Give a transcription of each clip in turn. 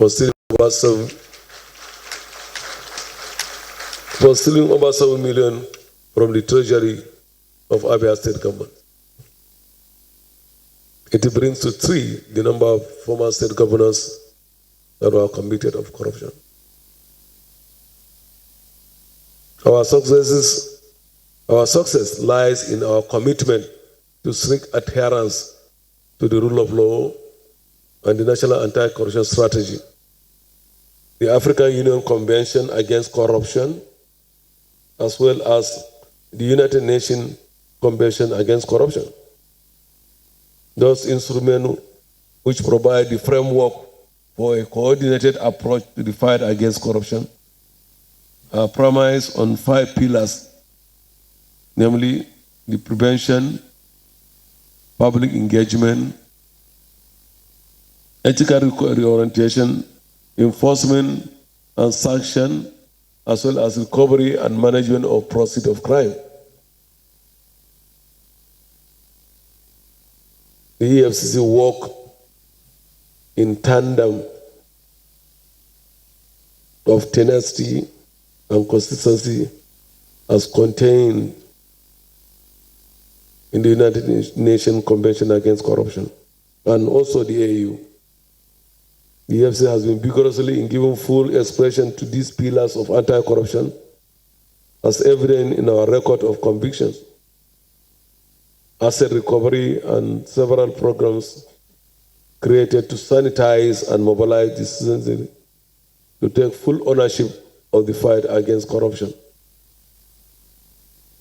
for stealing over 7 million from the treasury of Abia State government. It brings to 3 the number of former state governors that were convicted of corruption. Our success lies in our commitment to strict adherence to the rule of law and the National Anti-Corruption Strategy, the African Union Convention Against Corruption, as well as the United Nations Convention Against Corruption. Those instruments which provide the framework for a coordinated approach to the fight against corruption are premised on 5 pillars, namely the prevention, public engagement, ethical reorientation, enforcement and sanction, as well as recovery and management of proceeds of crime. The EFCC work in tandem of tenacity and consistency as contained in the United Nations Convention Against Corruption and also the AU. The EFCC has been vigorously in giving full expression to these pillars of anti-corruption as evident in our record of convictions, asset recovery, and several programs created to sanitize and mobilize the citizens to take full ownership of the fight against corruption.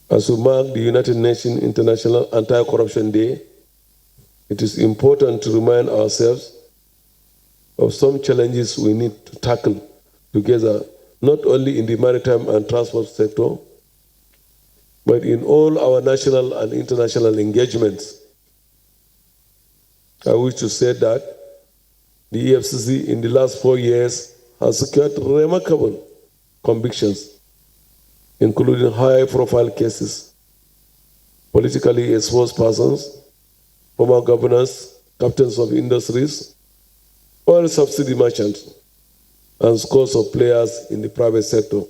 As we mark the United Nations International Anti-Corruption Day, it is important to remind ourselves of some challenges we need to tackle together, not only in the maritime and transport sector, but in all our national and international engagements. I wish to say that the EFCC in the last 4 years has secured remarkable convictions, including high-profile cases, politically exposed persons, former governors, captains of industries, oil subsidy merchants, and scores of players in the private sector.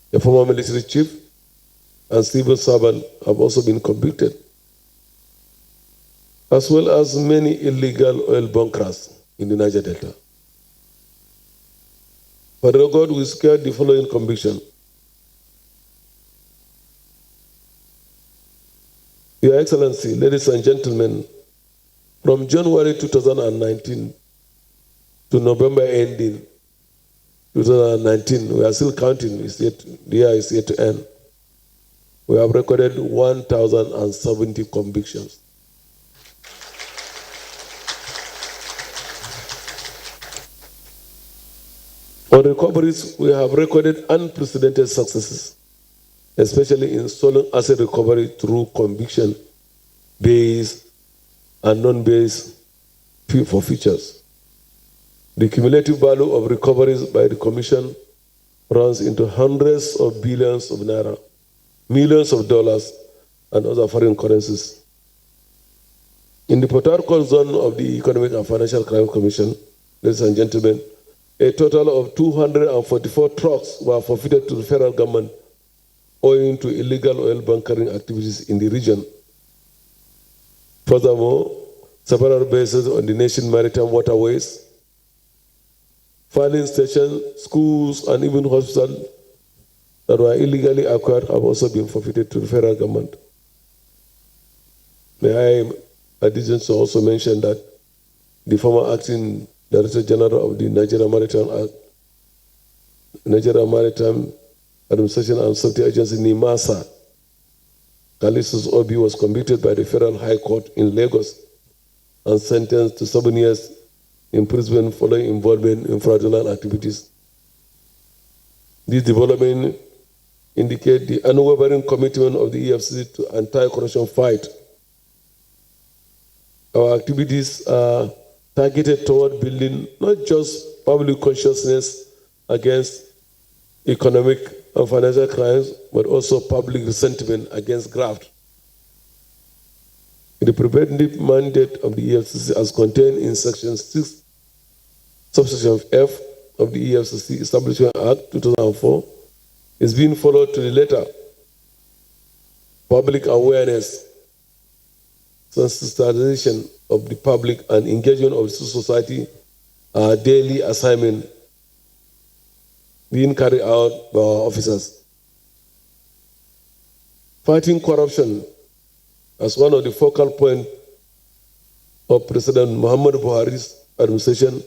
The former military chief and civil servant have also been convicted, as well as many illegal oil bunkers in the Niger Delta. For the record, we secured the following conviction. Your Excellency, ladies and gentlemen, from January 2019 to November ending 2019, we are still counting, the year is yet to end. We have recorded 1,070 convictions. On recoveries, we have recorded unprecedented successes, especially in stolen asset recovery through conviction-based and non-based forfeitures. The cumulative value of recoveries by the Commission runs into hundreds of billions of naira, millions of dollars, and other foreign currencies. In the Port Harcourt zone of the Economic and Financial Crime Commission, ladies and gentlemen, a total of 244 trucks were forfeited to the federal government owing to illegal oil bunkering activities in the region. Furthermore, several bases on the nation's maritime waterways, filing stations, schools, and even hospitals that were illegally acquired have also been forfeited to the federal government. May I, addition to also mention that the former acting Director General of the Nigeria Maritime Administration and Safety Agency, NIMASA, Callistus Obi, was convicted by the Federal High Court in Lagos and sentenced to 7 years imprisonment following involvement in fraudulent activities. This development indicates the unwavering commitment of the EFCC to anti-corruption fight. Our activities are targeted toward building not just public consciousness against economic and financial crimes, but also public resentment against graft. The preventive mandate of the EFCC, as contained in Section 6 subsection F of the EFCC Establishment Act 2004 is being followed to the letter. Public awareness, sensitization of the public, and engagement of civil society are daily assignment being carried out by our officers. Fighting corruption as one of the focal points of President Muhammadu Buhari's administration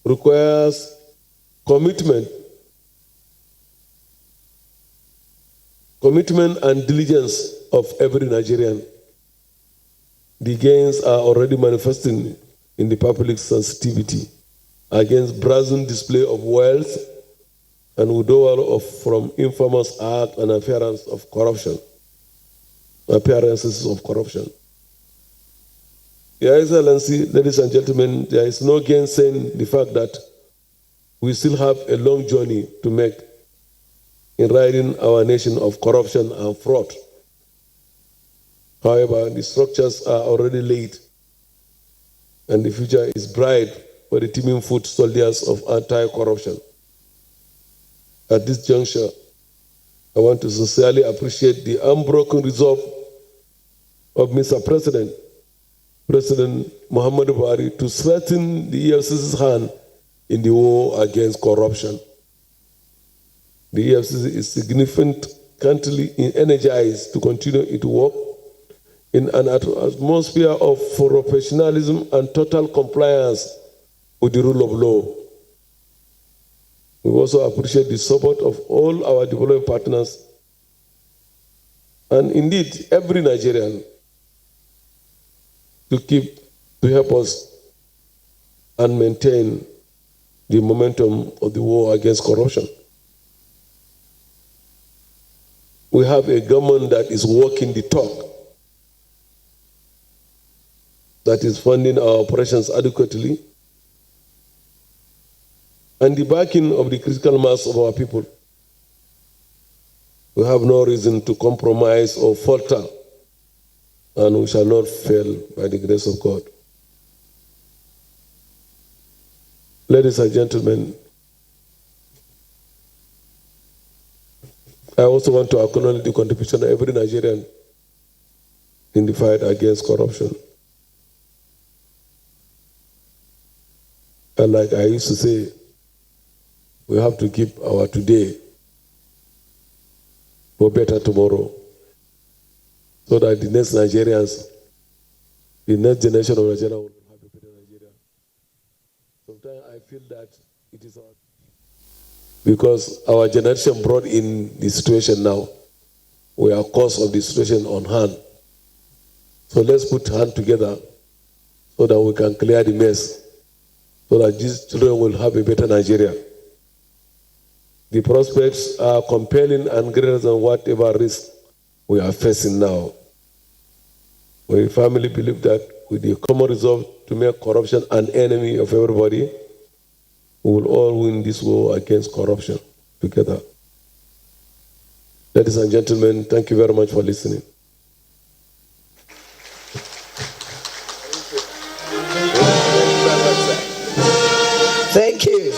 requires commitment and diligence of every Nigerian. The gains are already manifesting in the public sensitivity against brazen display of wealth and withdrawal from infamous act and appearances of corruption. Your Excellency, ladies and gentlemen, there is no gainsaying the fact that we still have a long journey to make in ridding our nation of corruption and fraud. However, the structures are already laid, and the future is bright for the teeming foot soldiers of anti-corruption. At this juncture, I want to sincerely appreciate the unbroken resolve of Mr. President Muhammadu Buhari to strengthen the EFCC's hand in the war against corruption. The EFCC is significantly energized to continue its work in an atmosphere of professionalism and total compliance with the rule of law. We also appreciate the support of all our development partners and indeed every Nigerian to help us and maintain the momentum of the war against corruption. We have a government that is walking the talk, that is funding our operations adequately, and the backing of the critical mass of our people. We have no reason to compromise or falter, and we shall not fail by the grace of God. Ladies and gentlemen, I also want to acknowledge the contribution of every Nigerian in the fight against corruption. And like I used to say, we have to keep our today for better tomorrow, so that the next Nigerians, the next generation of Nigeria will have a better Nigeria. Sometimes I feel that it is because our generation brought in the situation now. We are cause of the situation on hand. So let's put hands together so that we can clear the mess, so that these children will have a better Nigeria. The prospects are compelling and greater than whatever risk we are facing now. We firmly believe that with the common resolve to make corruption an enemy of everybody, we will all win this war against corruption together. Ladies and gentlemen, thank you very much for listening. Thank you.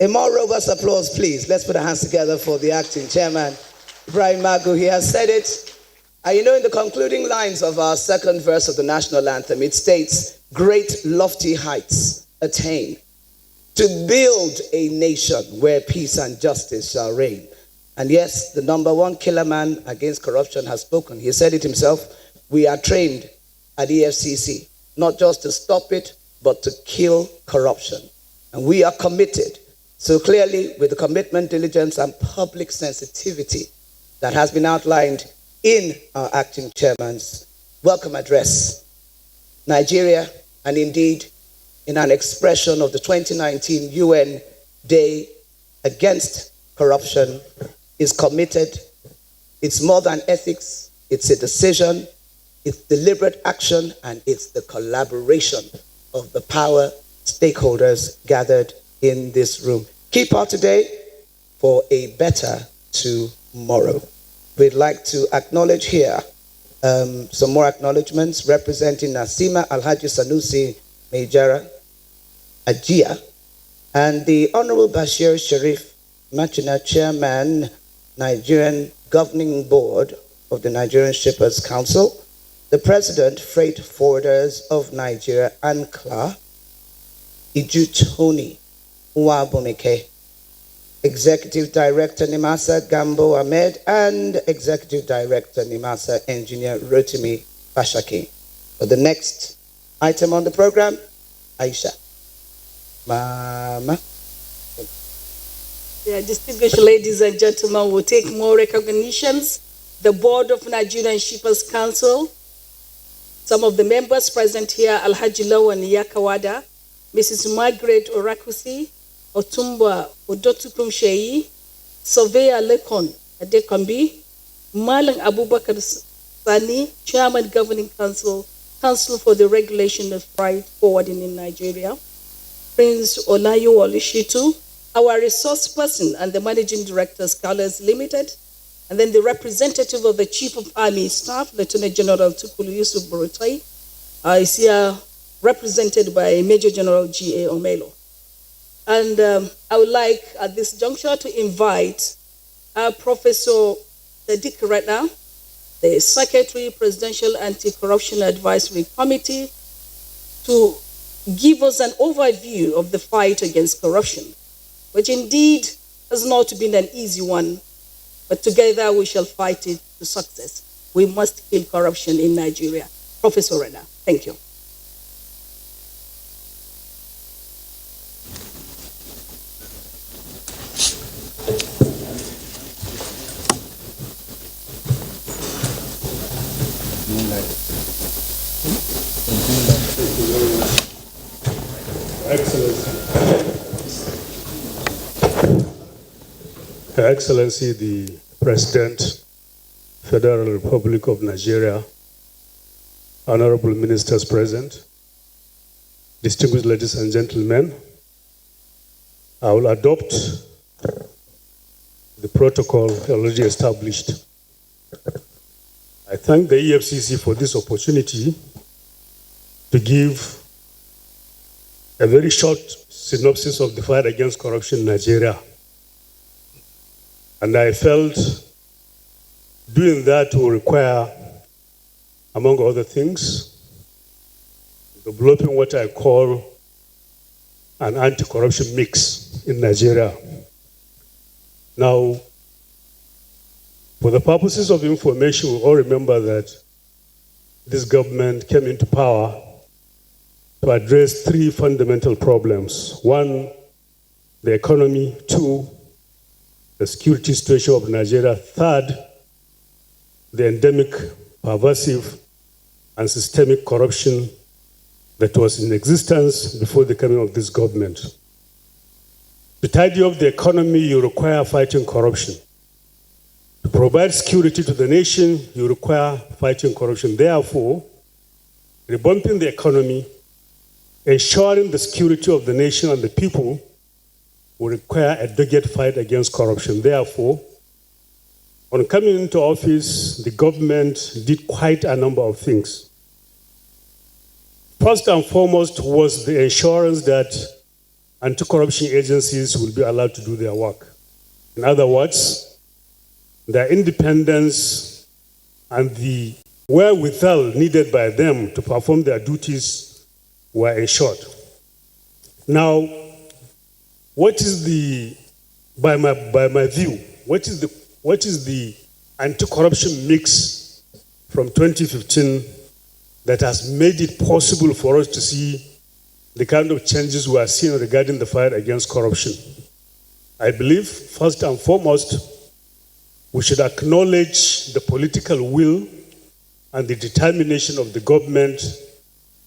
A more robust applause, please. Let's put our hands together for the acting chairman, Ibrahim Magu. He has said it. And you know, in the concluding lines of our second verse of the national anthem, it states, "Great lofty heights attain to build a nation where peace and justice shall reign." And yes, the number one killer man against corruption has spoken. He said it himself. We are trained at EFCC, not just to stop it, but to kill corruption. And we are committed. So clearly, with the commitment, diligence, and public sensitivity that has been outlined in our acting chairman's welcome address, Nigeria, and indeed in an expression of the 2019 UN Day Against Corruption, is committed. It's more than ethics. It's a decision. It's deliberate action, and it's the collaboration of the power stakeholders gathered in this room. Keep out today for a better tomorrow. We'd like to acknowledge here some more acknowledgements representing Nasima Alhaji Sanusi Mejara, Ajia, and the Honorable Bashir Sharif Machina, Chairman, Nigerian Governing Board of the Nigerian Shippers Council, the President, Freight Forwarders of Nigeria, ANCLA, Ijutoni Nwabumike, Executive Director Nimasa Gambo Ahmed, and Executive Director Nimasa Engineer Rotimi Bashaki. For the next item on the program, Aisha. Mama. Yeah, distinguished ladies and gentlemen, we'll take more recognitions. The Board of Nigerian Shippers Council, some of the members present here, Alhaji Lawan Yakawada, Mrs. Margaret Orakusi, Otumba Odotukum Sheyi, Surveyor Lekon Adekambi, Malang Abubakar Sani, Chairman Governing Council, Council for the Regulation of Freight Forwarding in Nigeria, Prince Olayo Olishitu, our resource person and the Managing Director, Scholars Limited, and then the representative of the Chief of Army Staff, Lieutenant General Tukulu Yusuf Burutai, is here represented by Major General G.A. Omelo. And I would like at this juncture to invite Professor Sadiq Ratna, the Secretary, Presidential Anti-Corruption Advisory Committee, to give us an overview of the fight against corruption, which indeed has not been an easy one, but together we shall fight it to success. We must kill corruption in Nigeria. Professor Ratna, thank you. Her Excellency, the President, Federal Republic of Nigeria, Honorable Ministers present, distinguished ladies and gentlemen, I will adopt the protocol already established. I thank the EFCC for this opportunity to give a very short synopsis of the fight against corruption in Nigeria. And I felt doing that will require, among other things, developing what I call an anti-corruption mix in Nigeria. Now, for the purposes of information, we all remember that this government came into power to address three fundamental problems. One, the economy. Two, the security situation of Nigeria. Third, the endemic, pervasive, and systemic corruption that was in existence before the coming of this government. To tidy up the economy, you require fighting corruption. To provide security to the nation, you require fighting corruption. Therefore, rebumping the economy, ensuring the security of the nation and the people will require a dogged fight against corruption. Therefore, on coming into office, the government did quite a number of things. First and foremost was the assurance that anti-corruption agencies will be allowed to do their work. In other words, their independence and the wherewithal needed by them to perform their duties were ensured. Now, what is the, by my view, what is the anti-corruption mix from 2015 that has made it possible for us to see the kind of changes we are seeing regarding the fight against corruption? I believe, first and foremost, we should acknowledge the political will and the determination of the government,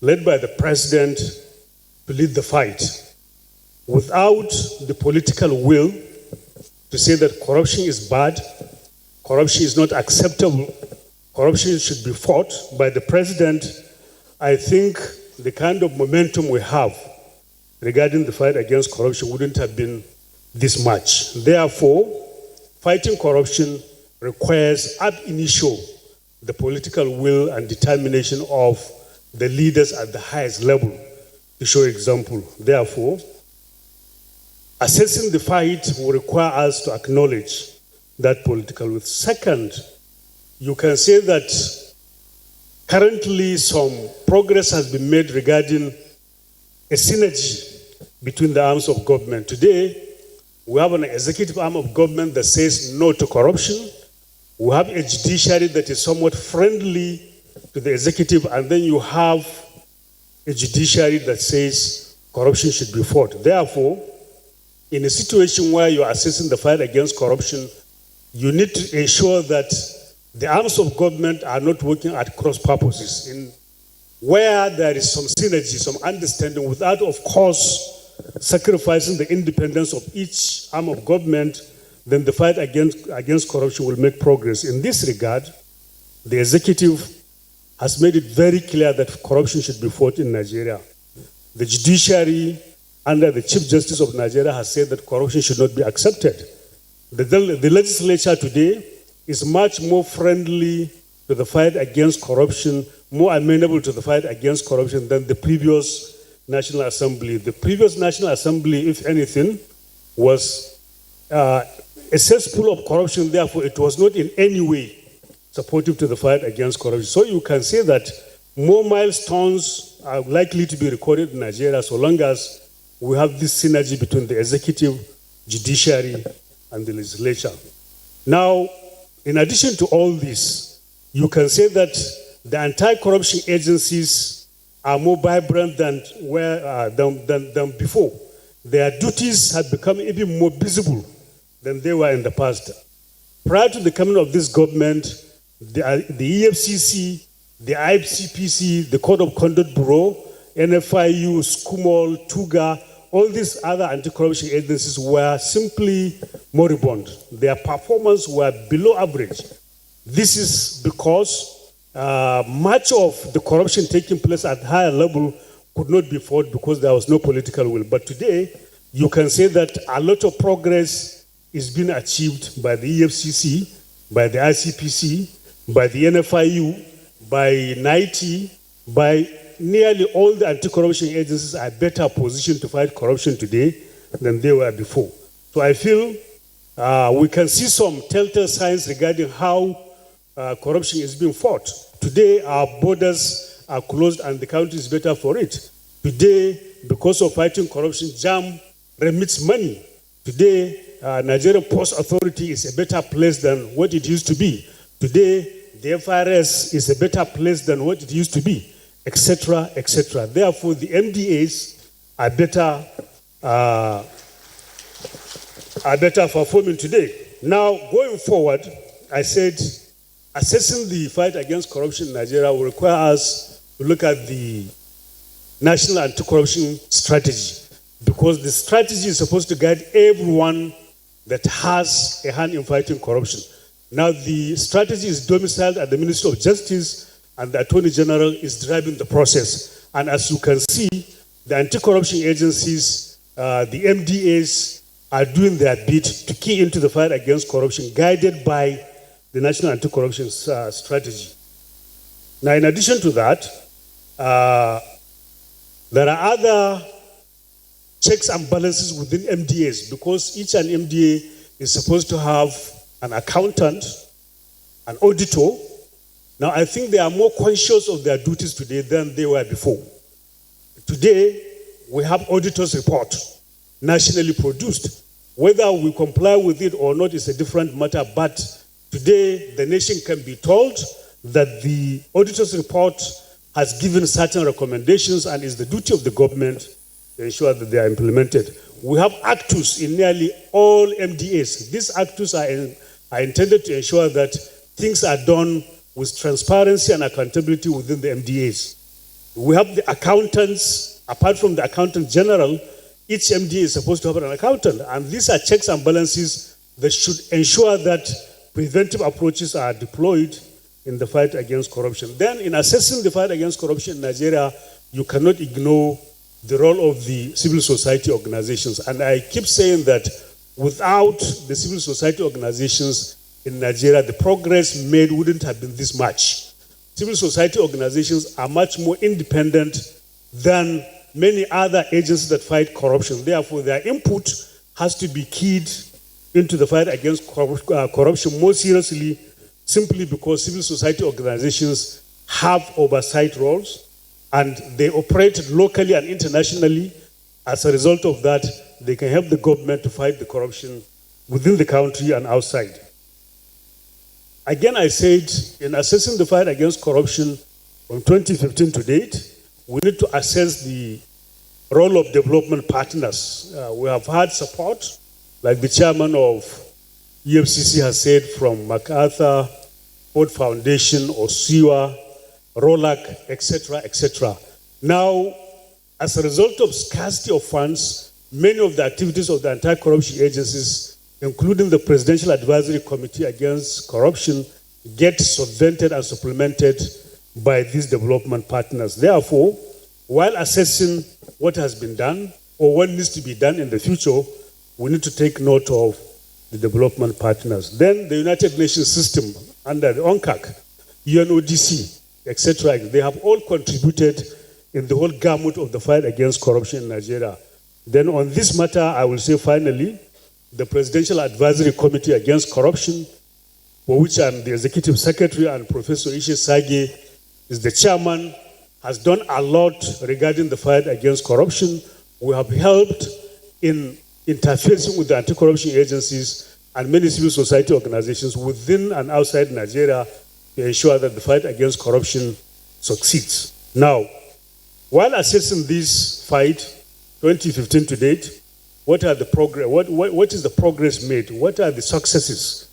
led by the president, to lead the fight. Without the political will to say that corruption is bad, corruption is not acceptable, corruption should be fought by the president, I think the kind of momentum we have regarding the fight against corruption wouldn't have been this much. Therefore, fighting corruption requires ab initio the political will and determination of the leaders at the highest level to show example. Therefore, assessing the fight will require us to acknowledge that political will. Second, you can say that currently some progress has been made regarding a synergy between the arms of government. Today, we have an executive arm of government that says no to corruption. We have a judiciary that is somewhat friendly to the executive, and then you have a judiciary that says corruption should be fought. Therefore, in a situation where you are assessing the fight against corruption, you need to ensure that the arms of government are not working at cross purposes. In where there is some synergy, some understanding, without, of course, sacrificing the independence of each arm of government, then the fight against corruption will make progress. In this regard, the executive has made it very clear that corruption should be fought in Nigeria. The judiciary, under the Chief Justice of Nigeria, has said that corruption should not be accepted. The legislature today is much more friendly to the fight against corruption, more amenable to the fight against corruption than the previous National Assembly. The previous National Assembly, if anything, was a cesspool of corruption. Therefore, it was not in any way supportive to the fight against corruption. So you can say that more milestones are likely to be recorded in Nigeria so long as we have this synergy between the executive, judiciary, and the legislature. Now, in addition to all this, you can say that the anti-corruption agencies are more vibrant than before. Their duties have become even more visible than they were in the past. Prior to the coming of this government, the EFCC, the ICPC, the Code of Conduct Bureau, NFIU, SCUMOL, TUGA, all these other anti-corruption agencies were simply moribund. Their performance were below average. This is because much of the corruption taking place at higher level could not be fought because there was no political will. But today, you can say that a lot of progress is being achieved by the EFCC, by the ICPC, by the NFIU, by NIT, by nearly all the anti-corruption agencies are better positioned to fight corruption today than they were before. So I feel we can see some telltale signs regarding how corruption is being fought. Today, our borders are closed and the country is better for it. Today, because of fighting corruption, JAM remits money. Today, Nigerian Post Authority is a better place than what it used to be. Today, the FRS is a better place than what it used to be, etc., etc. Therefore, the MDAs are better performing today. Now, going forward, I said, assessing the fight against corruption in Nigeria will require us to look at the national anti-corruption strategy, because the strategy is supposed to guide everyone that has a hand in fighting corruption. Now, the strategy is domiciled at the Ministry of Justice, and the Attorney General is driving the process. And as you can see, the anti-corruption agencies, the MDAs, are doing their bit to key into the fight against corruption, guided by the National Anti-Corruption Strategy. Now, in addition to that, there are other checks and balances within MDAs, because each and MDA is supposed to have an accountant, an auditor. Now, I think they are more conscious of their duties today than they were before. Today, we have auditors' report, nationally produced. Whether we comply with it or not is a different matter, but today, the nation can be told that the auditor's report has given certain recommendations and is the duty of the government to ensure that they are implemented. We have actus in nearly all MDAs. These actus are intended to ensure that things are done with transparency and accountability within the MDAs. We have the accountants. Apart from the accountant general, each MDA is supposed to have an accountant, and these are checks and balances that should ensure that preventive approaches are deployed in the fight against corruption. Then, in assessing the fight against corruption in Nigeria, you cannot ignore the role of the civil society organizations. And I keep saying that without the civil society organizations in Nigeria, the progress made wouldn't have been this much. Civil society organizations are much more independent than many other agencies that fight corruption. Therefore, their input has to be keyed into the fight against corruption more seriously, simply because civil society organizations have oversight roles and they operate locally and internationally. As a result of that, they can help the government to fight the corruption within the country and outside. Again, I said, in assessing the fight against corruption from 2015 to date, we need to assess the role of development partners. We have had support, like the chairman of EFCC has said, from MacArthur, Ford Foundation, Osiwa, ROLAC, etc., etc. Now, as a result of scarcity of funds, many of the activities of the anti-corruption agencies, including the Presidential Advisory Committee Against Corruption, get subvented and supplemented by these development partners. Therefore, while assessing what has been done or what needs to be done in the future, we need to take note of the development partners. Then the United Nations system under the UNCAC, UNODC, etc., they have all contributed in the whole gamut of the fight against corruption in Nigeria. Then on this matter, I will say finally, the Presidential Advisory Committee Against Corruption, for which I'm the Executive Secretary, and Professor Ishe Sage is the chairman, has done a lot regarding the fight against corruption. We have helped in interfacing with the anti-corruption agencies and many civil society organizations within and outside Nigeria to ensure that the fight against corruption succeeds. Now, while assessing this fight, 2015 to date, what are the progress? What is the progress made? What are the successes?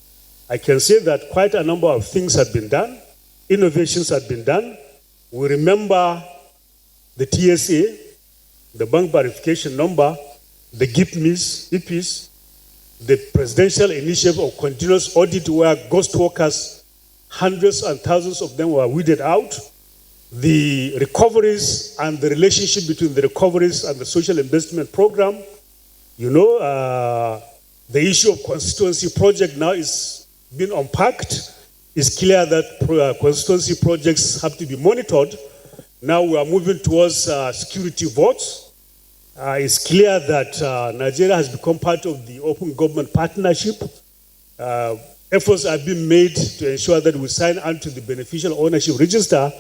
I can say that quite a number of things have been done. Innovations have been done. We remember the TSA, the bank verification number, the EPIS, the presidential initiative of continuous audit where ghost workers, hundreds and thousands of them were weeded out, the recoveries and the relationship between the recoveries and the social investment program. You know, the issue of constituency project now is being unpacked. It's clear that constituency projects have to be monitored. Now we are moving towards security votes. It's clear that Nigeria has become part of the Open Government Partnership. Efforts are being made to ensure that we sign onto the beneficial ownership register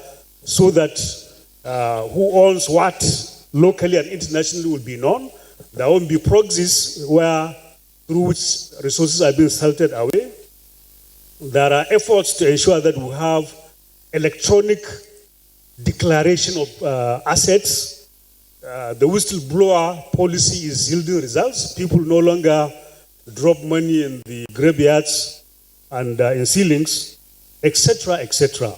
so that who owns what locally and internationally will be known. There won't be proxies through which resources are being salted away. There are efforts to ensure that we have electronic declaration of assets. The whistleblower policy is yielding results. People no longer drop money in the graveyards and in ceilings, etc., etc.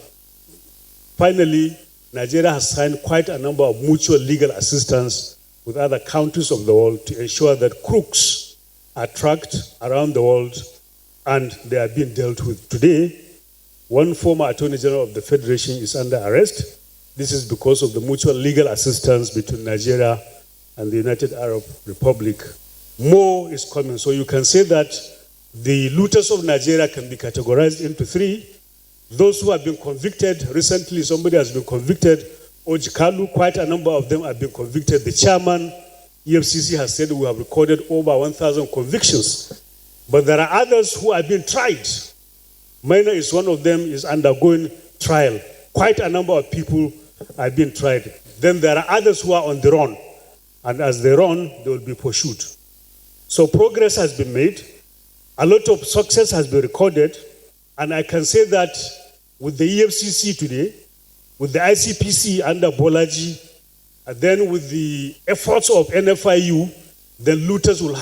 Finally, Nigeria has signed quite a number of mutual legal assistance with other countries of the world to ensure that crooks are tracked around the world and they are being dealt with. Today, one former Attorney General of the Federation is under arrest. This is because of the mutual legal assistance between Nigeria and the United Arab Republic. More is coming. So you can say that the looters of Nigeria can be categorized into three. Those who have been convicted, recently somebody has been convicted, Ojikalu, quite a number of them have been convicted. The chairman, EFCC, has said we have recorded over 1,000 convictions. But there are others who are being tried. Minor is one of them, is undergoing trial. Quite a number of people are being tried. Then there are others who are on the run. And as they run, they will be pursued. So progress has been made. A lot of success has been recorded. And I can say that with the EFCC today, with the ICPC under Bolaji, and then with the efforts of NFIU, then looters will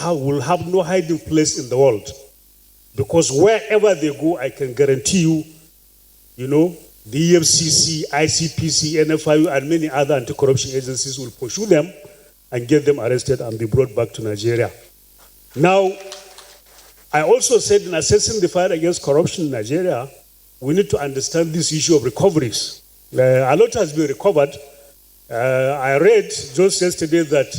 have no hiding place in the world. Because wherever they go, I can guarantee you, the EFCC, ICPC, NFIU, and many other anti-corruption agencies will pursue them and get them arrested and be brought back to Nigeria. Now, I also said in assessing the fight against corruption in Nigeria, we need to understand this issue of recoveries. A lot has been recovered. I read just yesterday that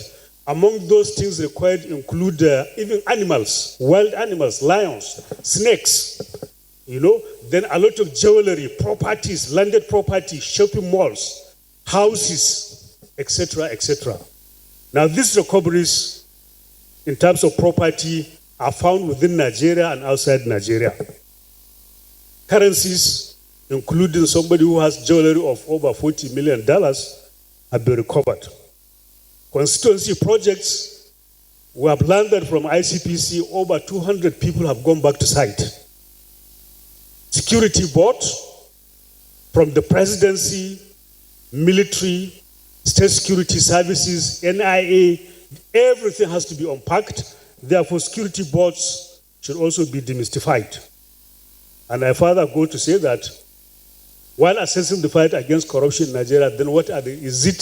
among those things required include even animals, wild animals, lions, snakes, then a lot of jewelry, properties, landed property, shopping malls, houses, etc., etc. Now, these recoveries in terms of property are found within Nigeria and outside Nigeria. Currencies, including somebody who has jewelry of over $40 million, have been recovered. Constituency projects, we have learned that from ICPC, over 200 people have gone back to site. Security board, from the presidency, military, state security services, NIA, everything has to be unpacked. Therefore, security boards should also be demystified. And I further go to say that while assessing the fight against corruption in Nigeria, then what are the, is it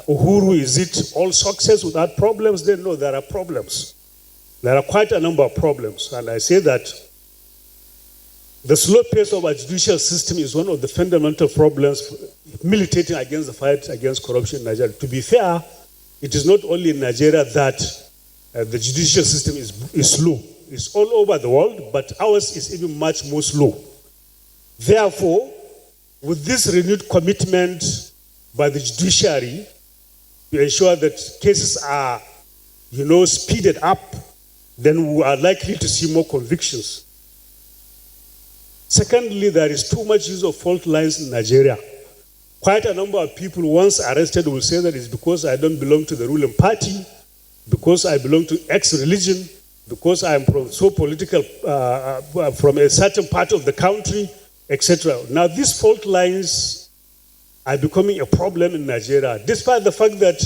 Uhuru, is it all success without problems? Then no, there are problems. There are quite a number of problems. And I say that the slow pace of our judicial system is one of the fundamental problems militating against the fight against corruption in Nigeria. To be fair, it is not only in Nigeria that the judicial system is slow. It's all over the world, but ours is even much more slow. Therefore, with this renewed commitment by the judiciary to ensure that cases are, speeded up, then we are likely to see more convictions. Secondly, there is too much use of fault lines in Nigeria. Quite a number of people, once arrested, will say that it's because I don't belong to the ruling party, because I belong to X religion, because I am from from a certain part of the country, etc. Now, these fault lines are becoming a problem in Nigeria, despite the fact that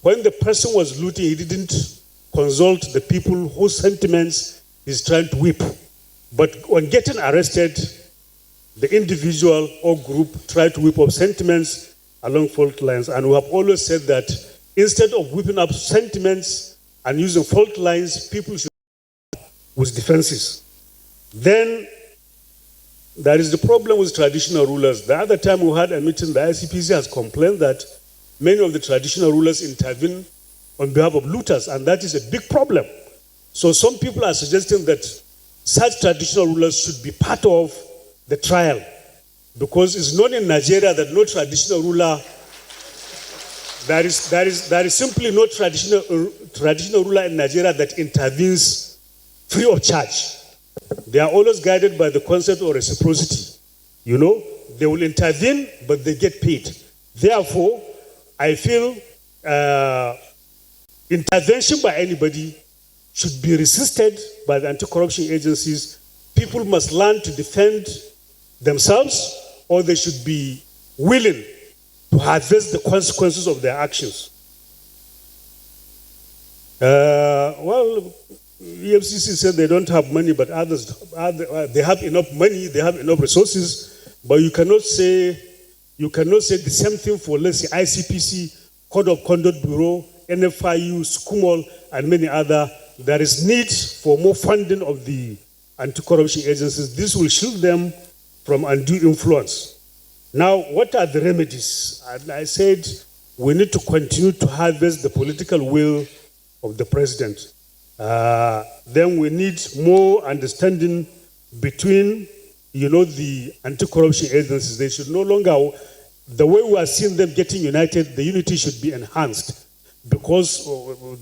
when the person was looting, he didn't consult the people whose sentiments he's trying to whip. But on getting arrested, the individual or group tried to whip up sentiments along fault lines. And we have always said that instead of whipping up sentiments and using fault lines, people should with defenses. Then there is the problem with traditional rulers. The other time we had a meeting, the ICPC has complained that many of the traditional rulers intervene on behalf of looters, and that is a big problem. So some people are suggesting that such traditional rulers should be part of the trial, because it's known in Nigeria that no traditional ruler, there is simply no traditional ruler in Nigeria that intervenes free of charge. They are always guided by the concept of reciprocity. They will intervene, but they get paid. Therefore, I feel intervention by anybody should be resisted by the anti-corruption agencies. People must learn to defend themselves, or they should be willing to harvest the consequences of their actions. EFCC said they don't have money, but others, they have enough money, they have enough resources, but you cannot say the same thing for, let's say, ICPC, Code of Conduct Bureau, NFIU, SCUMOL, and many other. There is need for more funding of the anti-corruption agencies. This will shield them from undue influence. Now, what are the remedies? And I said we need to continue to harvest the political will of the president. Then we need more understanding between, the anti-corruption agencies. They should no longer, the way we are seeing them getting united, the unity should be enhanced, because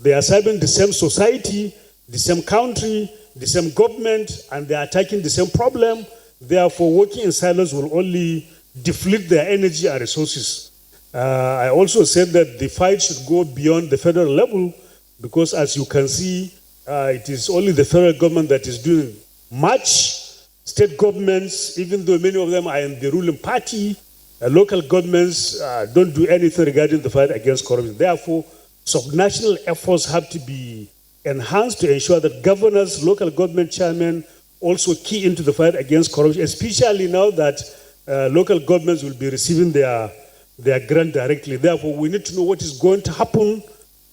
they are serving the same society, the same country, the same government, and they are attacking the same problem. Therefore, working in silence will only deplete their energy and resources. I also said that the fight should go beyond the federal level, because as you can see, it is only the federal government that is doing much. State governments, even though many of them are in the ruling party, local governments don't do anything regarding the fight against corruption. Therefore, subnational efforts have to be enhanced to ensure that governors, local government chairmen also key into the fight against corruption, especially now that local governments will be receiving their grant directly. Therefore, we need to know what is going to happen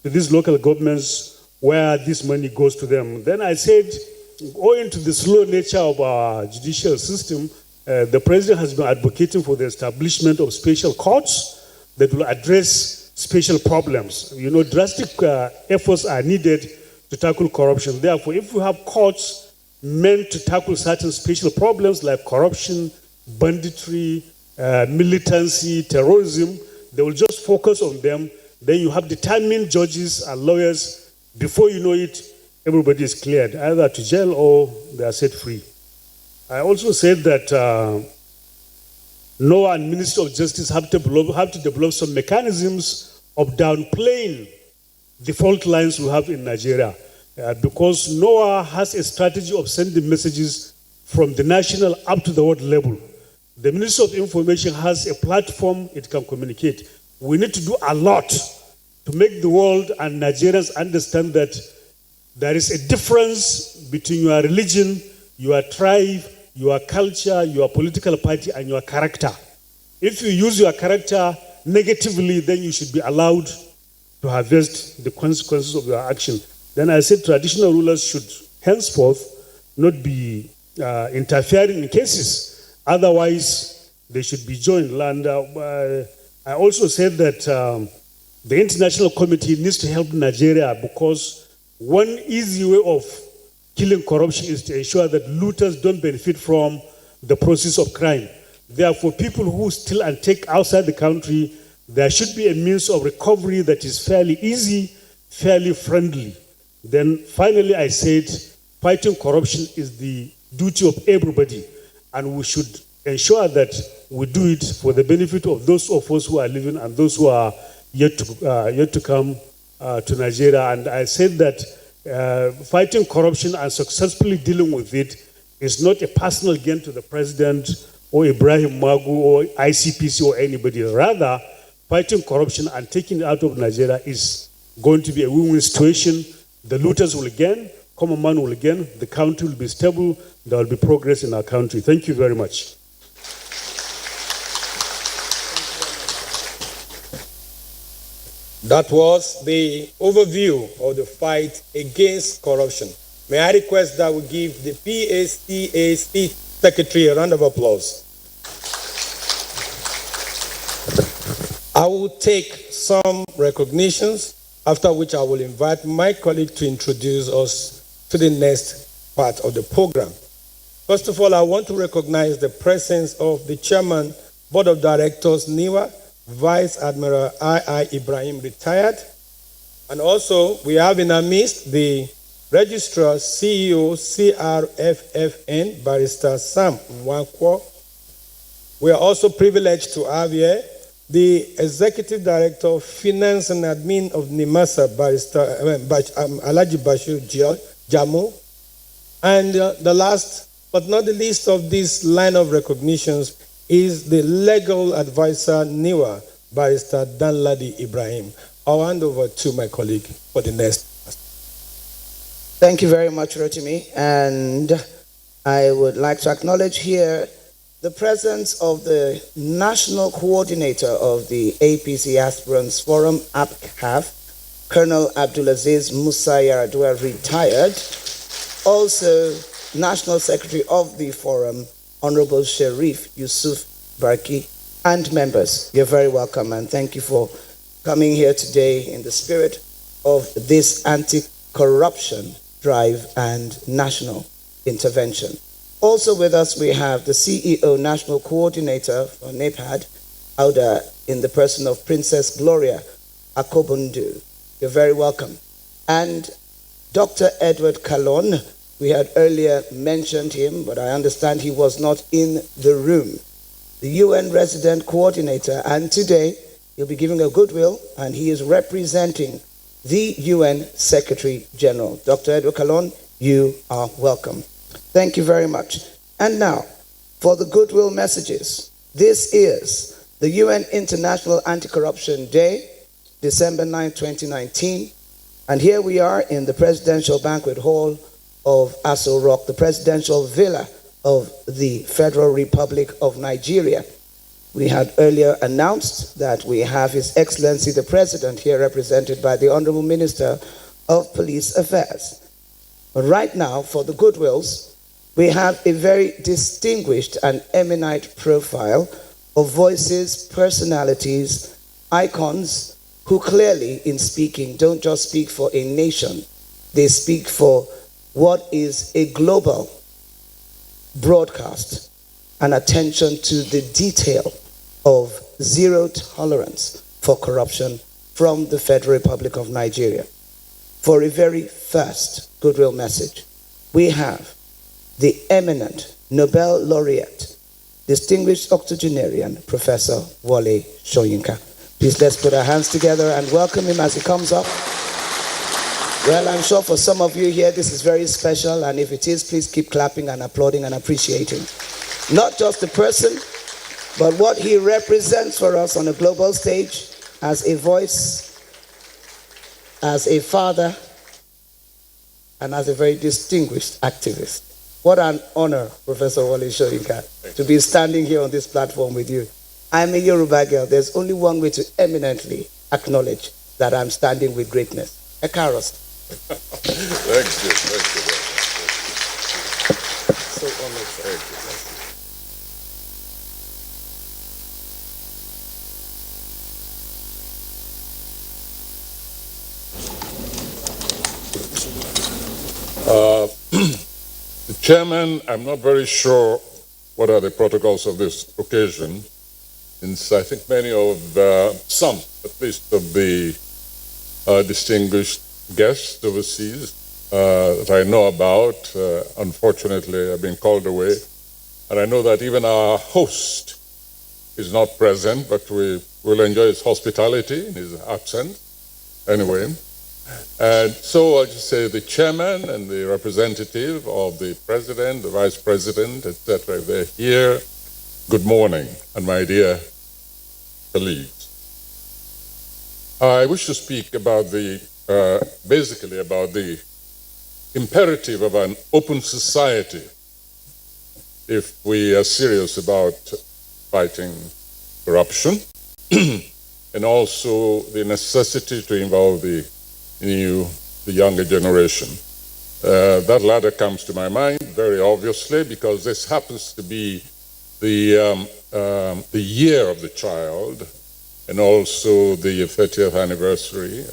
to these local governments, where this money goes to them. Then I said, owing to the slow nature of our judicial system, the president has been advocating for the establishment of special courts that will address special problems. Drastic efforts are needed to tackle corruption. Therefore, if we have courts meant to tackle certain special problems like corruption, banditry, militancy, terrorism, they will just focus on them. then you have determined judges and lawyers. Before you know it, everybody is cleared, either to jail or they are set free. I also said that NOAA and Ministry of Justice have to develop some mechanisms of downplaying the fault lines we have in Nigeria. Because NOAA has a strategy of sending messages from the national up to the world level. The Ministry of Information has a platform it can communicate. We need to do a lot to make the world and Nigerians understand that there is a difference between your religion, your tribe, your culture, your political party, and your character. If you use your character negatively, then you should be allowed to harvest the consequences of your action. Then I said traditional rulers should henceforth not be interfering in cases. Otherwise, they should be joined. And I also said that the International Committee needs to help Nigeria, because one easy way of killing corruption is to ensure that looters don't benefit from the process of crime. Therefore, people who steal and take outside the country, there should be a means of recovery that is fairly easy, fairly friendly. Then finally, I said, fighting corruption is the duty of everybody, and we should ensure that we do it for the benefit of those of us who are living and those who are yet to come to Nigeria. And I said that fighting corruption and successfully dealing with it is not a personal gain to the president or Ibrahim Magu or ICPC or anybody. Rather, fighting corruption and taking it out of Nigeria is going to be a win-win situation. The looters will gain, common man will gain, the country will be stable, there will be progress in our country. Thank you very much. That was the overview of the fight against corruption. May I request that we give the PACAC Secretary a round of applause. I will take some recognitions, after which I will invite my colleague to introduce us to the next part of the program. First of all, I want to recognize the presence of the Chairman, Board of Directors, NIWA, Vice Admiral I.I. Ibrahim, retired. And also, we have in our midst the Registrar, CEO, CRFFN, Barrister Sam Nwankwo. We are also privileged to have here the Executive Director of Finance and Admin of NIMASA, Barrister Alhaji Bashir Jamu. And the last but not the least of this line of recognitions is the Legal Advisor, NIWA, Barrister Danladi Ibrahim. I'll hand over to my colleague for the next. Thank you very much, Rotimi. And I would like to acknowledge here the presence of the National Coordinator of the APC Aspirants Forum, APCAF, Colonel Abdulaziz Musa Yaradua, retired. Also, National Secretary of the Forum, Honorable Sharif Yusuf Barki, and members. You're very welcome, and thank you for coming here today in the spirit of this anti-corruption drive and national intervention. Also with us, we have the CEO, National Coordinator for NEPAD, Auda, in the person of Princess Gloria Akobundu. You're very welcome. And Dr. Edward Kalon, we had earlier mentioned him, but I understand he was not in the room. The UN Resident Coordinator, and today he'll be giving a goodwill, and he is representing the UN Secretary General. Dr. Edward Kalon, you are welcome. Thank you very much. And now, for the goodwill messages. This is the UN International Anti-Corruption Day, December 9, 2019. And here we are in the Presidential Banquet Hall of Aso Rock, the Presidential Villa of the Federal Republic of Nigeria. We had earlier announced that we have His Excellency the President here, represented by the Honorable Minister of Police Affairs. But right now, for the goodwills, we have a very distinguished and eminent profile of voices, personalities, icons, who clearly, in speaking, don't just speak for a nation. They speak for what is a global broadcast and attention to the detail of zero tolerance for corruption from the Federal Republic of Nigeria. For a very first goodwill message, we have the eminent Nobel laureate, distinguished octogenarian, Professor Wole Soyinka. Please let's put our hands together and welcome him as he comes up. Well, I'm sure for some of you here, this is very special, and if it is, please keep clapping and applauding and appreciating. Not just the person, but what he represents for us on a global stage as a voice, as a father, and as a very distinguished activist. What an honor, Professor Wole Soyinka, to be standing here on this platform with you. I'm a Yoruba girl. There's only one way to eminently acknowledge that I'm standing with greatness. Ekaros. Thank you. So honored. Thank you. The chairman, I'm not very sure what are the protocols of this occasion, since I think many of some, at least of the distinguished guests overseas that I know about, unfortunately, have been called away. And I know that even our host is not present, but we will enjoy his hospitality in his absence. Anyway, and so I'll just say the chairman and the representative of the president, the vice president, etc., if they're here, good morning, and my dear colleagues. I wish to speak about basically about the imperative of an open society if we are serious about fighting corruption, and also the necessity to involve the younger generation. That latter comes to my mind very obviously because this happens to be the year of the child and also the 30th anniversary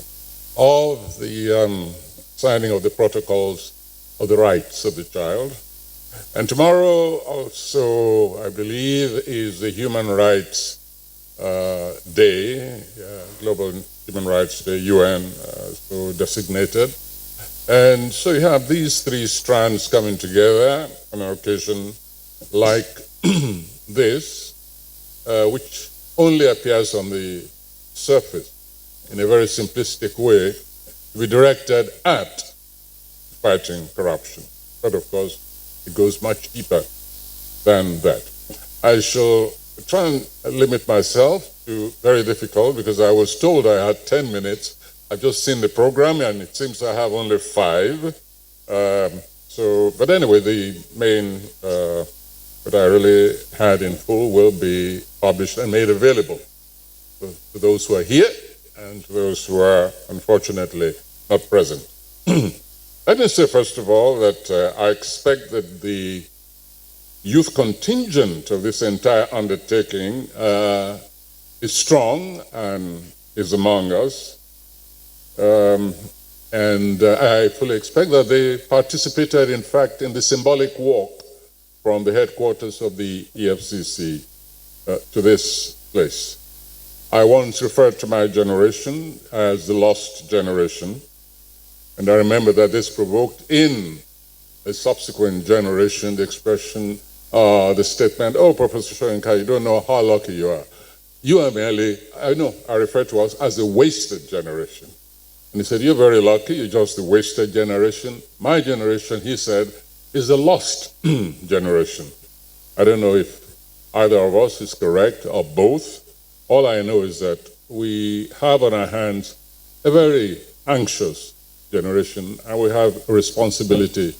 of the signing of the protocols of the rights of the child. And tomorrow also, I believe, is the Human Rights Day, Global Human Rights Day, UN, so designated. And so you have these three strands coming together on an occasion like this, which only appears on the surface in a very simplistic way to be directed at fighting corruption. But of course, it goes much deeper than that. I shall try and limit myself to very difficult because I was told I had 10 minutes. I've just seen the program and it seems I have only 5. But anyway, the main, what I really had in full will be published and made available to those who are here and to those who are unfortunately not present. Let me say first of all that I expect that the youth contingent of this entire undertaking is strong and is among us. And I fully expect that they participated, in fact, in the symbolic walk from the headquarters of the EFCC to this place. I once referred to my generation as the lost generation. And I remember that this provoked in a subsequent generation the expression, the statement, oh, Professor Soyinka, you don't know how lucky you are. You are merely, I refer to us as a wasted generation. And he said, you're very lucky, you're just the wasted generation. My generation, he said, is the lost generation. I don't know if either of us is correct or both. All I know is that we have on our hands a very anxious generation, and we have a responsibility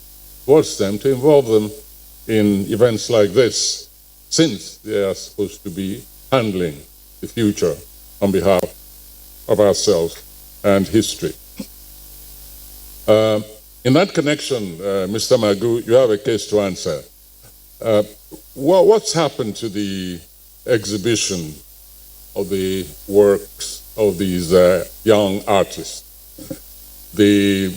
towards them to involve them in events like this, since they are supposed to be handling the future on behalf of ourselves and history. In that connection, Mr. Magu, you have a case to answer. What's happened to the exhibition of the works of these young artists? The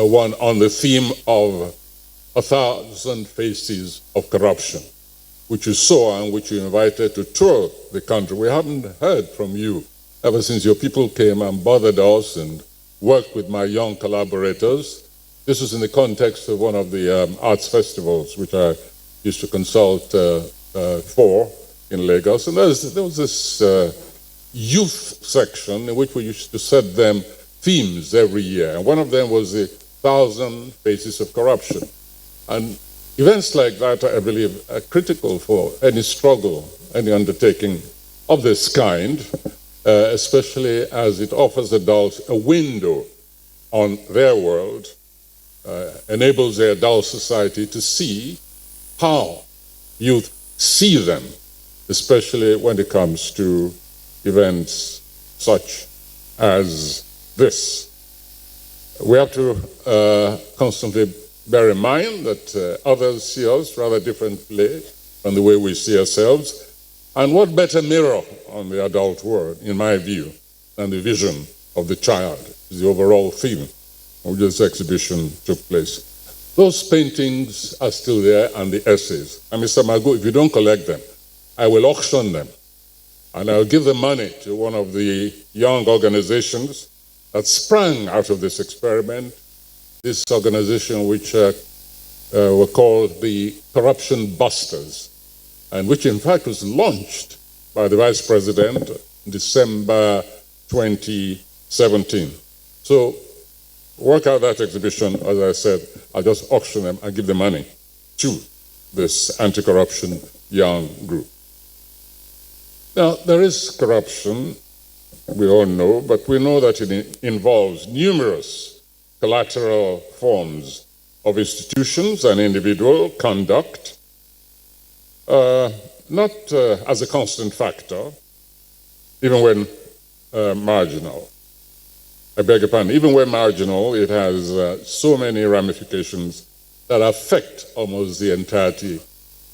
one on the theme of 1,000 Faces of Corruption, which you saw and which you invited to tour the country. We haven't heard from you ever since your people came and bothered us and worked with my young collaborators. This was in the context of one of the arts festivals, which I used to consult for in Lagos. And there was this youth section in which we used to set them themes every year. And one of them was the 1,000 Faces of Corruption. And events like that, I believe, are critical for any struggle, any undertaking of this kind, especially as it offers adults a window on their world, enables the adult society to see how youth see them, especially when it comes to events such as this. We have to constantly bear in mind that others see us rather differently from the way we see ourselves. And what better mirror on the adult world, in my view, than the vision of the child, is the overall theme of this exhibition took place. Those paintings are still there, and the essays. And Mr. Magu, if you don't collect them, I will auction them, and I'll give the money to one of the young organizations that sprang out of this experiment, this organization which were called the Corruption Busters, and which in fact was launched by the Vice President in December 2017. So work out that exhibition. As I said, I'll just auction them and give the money to this anti-corruption young group. Now, there is corruption, we all know, but we know that it involves numerous collateral forms of institutions and individual conduct, not as a constant factor, even when marginal. I beg your pardon, even when marginal, it has so many ramifications that affect almost the entirety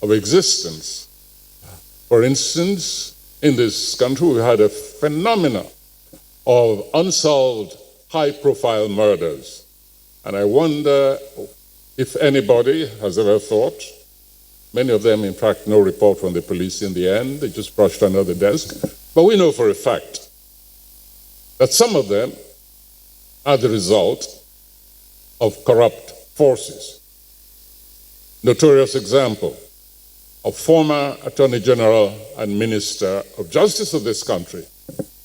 of existence. For instance, in this country, we had a phenomenon of unsolved high-profile murders. And I wonder if anybody has ever thought, many of them, in fact, no report from the police in the end, they just brushed under the desk. But we know for a fact that some of them are the result of corrupt forces. Notorious example of former Attorney General and Minister of Justice of this country,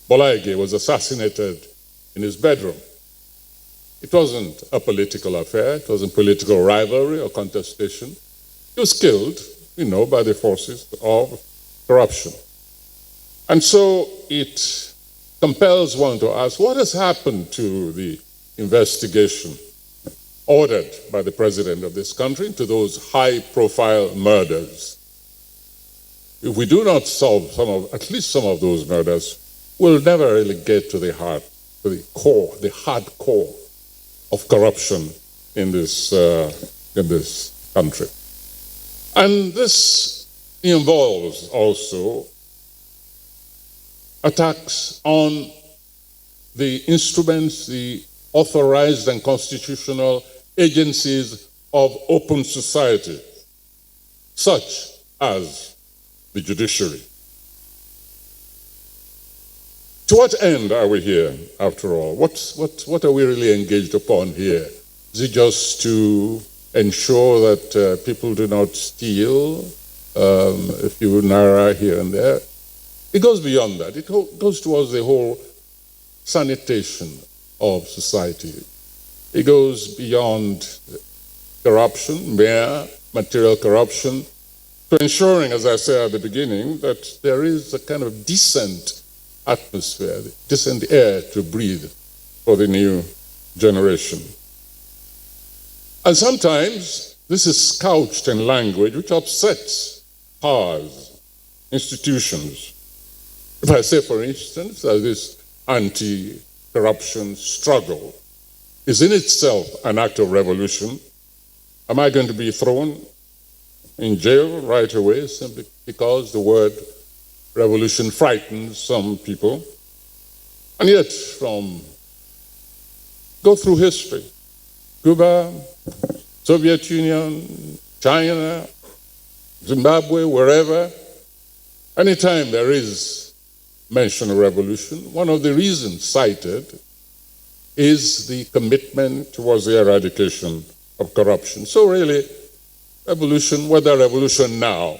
Bolaige, was assassinated in his bedroom. It wasn't a political affair, it wasn't political rivalry or contestation. He was killed, by the forces of corruption. And so it compels one to ask, what has happened to the investigation ordered by the president of this country into those high-profile murders? If we do not solve at least some of those murders, we'll never really get to the heart, to the core, the hard core of corruption in this country. And this involves also attacks on the instruments, the authorized and constitutional agencies of open society, such as the judiciary. To what end are we here, after all? What are we really engaged upon here? Is it just to ensure that people do not steal a few naira here and there? It goes beyond that. It goes towards the whole sanitation of society. It goes beyond corruption, mere material corruption, to ensuring, as I said at the beginning, that there is a kind of decent atmosphere, decent air to breathe for the new generation. And sometimes this is couched in language which upsets powers, institutions. If I say, for instance, that this anti-corruption struggle is in itself an act of revolution, am I going to be thrown in jail right away simply because the word revolution frightens some people? And yet, go through history, Cuba, Soviet Union, China, Zimbabwe, wherever, anytime there is mention a revolution, one of the reasons cited is the commitment towards the eradication of corruption. So really, revolution, whether revolution now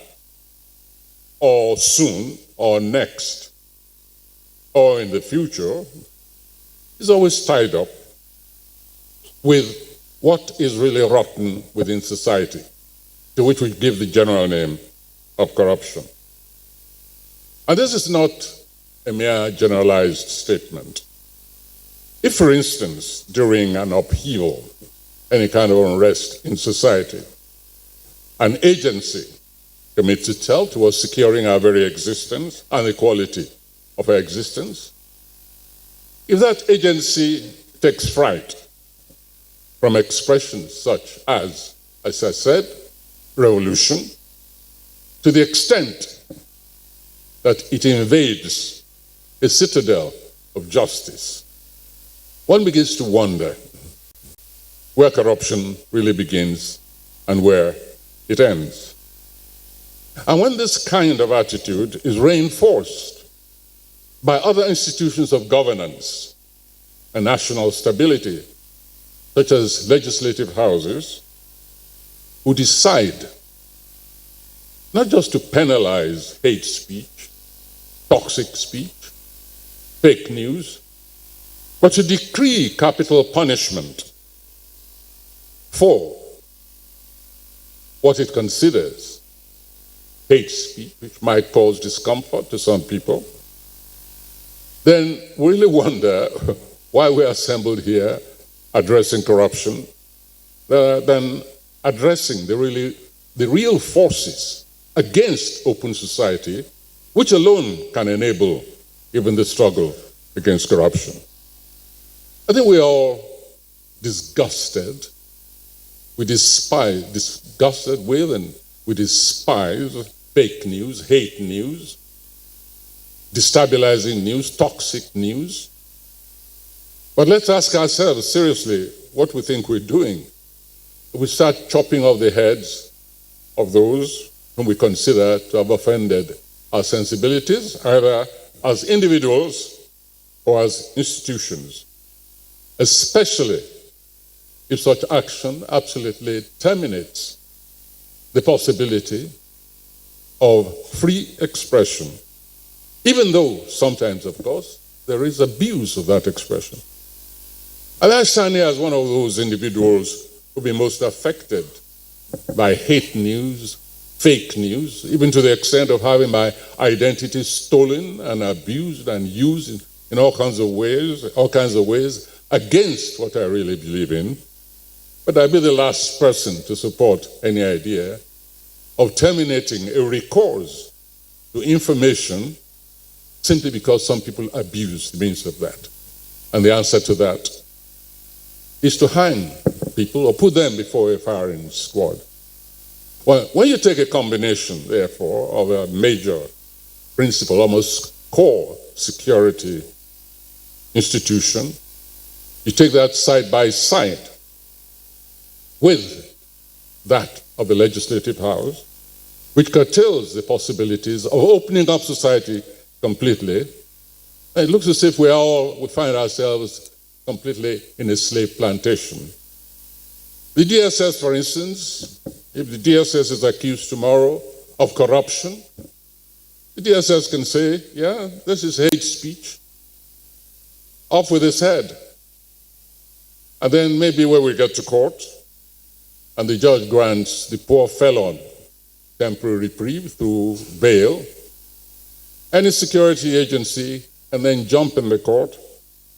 or soon or next or in the future, is always tied up with what is really rotten within society, to which we give the general name of corruption. And this is not a mere generalized statement. If, for instance, during an upheaval, any kind of unrest in society, an agency commits itself towards securing our very existence and the quality of our existence, if that agency takes fright from expressions such as I said, revolution, to the extent that it invades a citadel of justice, one begins to wonder where corruption really begins and where it ends. And when this kind of attitude is reinforced by other institutions of governance and national stability, such as legislative houses, who decide not just to penalize hate speech, toxic speech, fake news, but to decree capital punishment for what it considers hate speech, which might cause discomfort to some people, then we really wonder why we're assembled here addressing corruption than addressing the real forces against open society, which alone can enable even the struggle against corruption. I think we're all disgusted with and we despise fake news, hate news, destabilizing news, toxic news. But let's ask ourselves seriously what we think we're doing. We start chopping off the heads of those whom we consider to have offended our sensibilities, either as individuals or as institutions, especially if such action absolutely terminates the possibility of free expression, even though sometimes, of course, there is abuse of that expression. And I stand here as one of those individuals who will be most affected by hate news, fake news, even to the extent of having my identity stolen and abused and used in all kinds of ways against what I really believe in. But I'd be the last person to support any idea of terminating a recourse to information simply because some people abuse the means of that. And the answer to that is to hang people or put them before a firing squad. Well, when you take a combination, therefore, of a major principle, almost core security institution, you take that side by side with that of the legislative house, which curtails the possibilities of opening up society completely. And it looks as if we find ourselves completely in a slave plantation. The DSS, for instance, if the DSS is accused tomorrow of corruption, the DSS can say, yeah, this is hate speech. Off with his head. And then maybe when we get to court, and the judge grants the poor felon temporary reprieve through bail, any security agency can then jump in the court,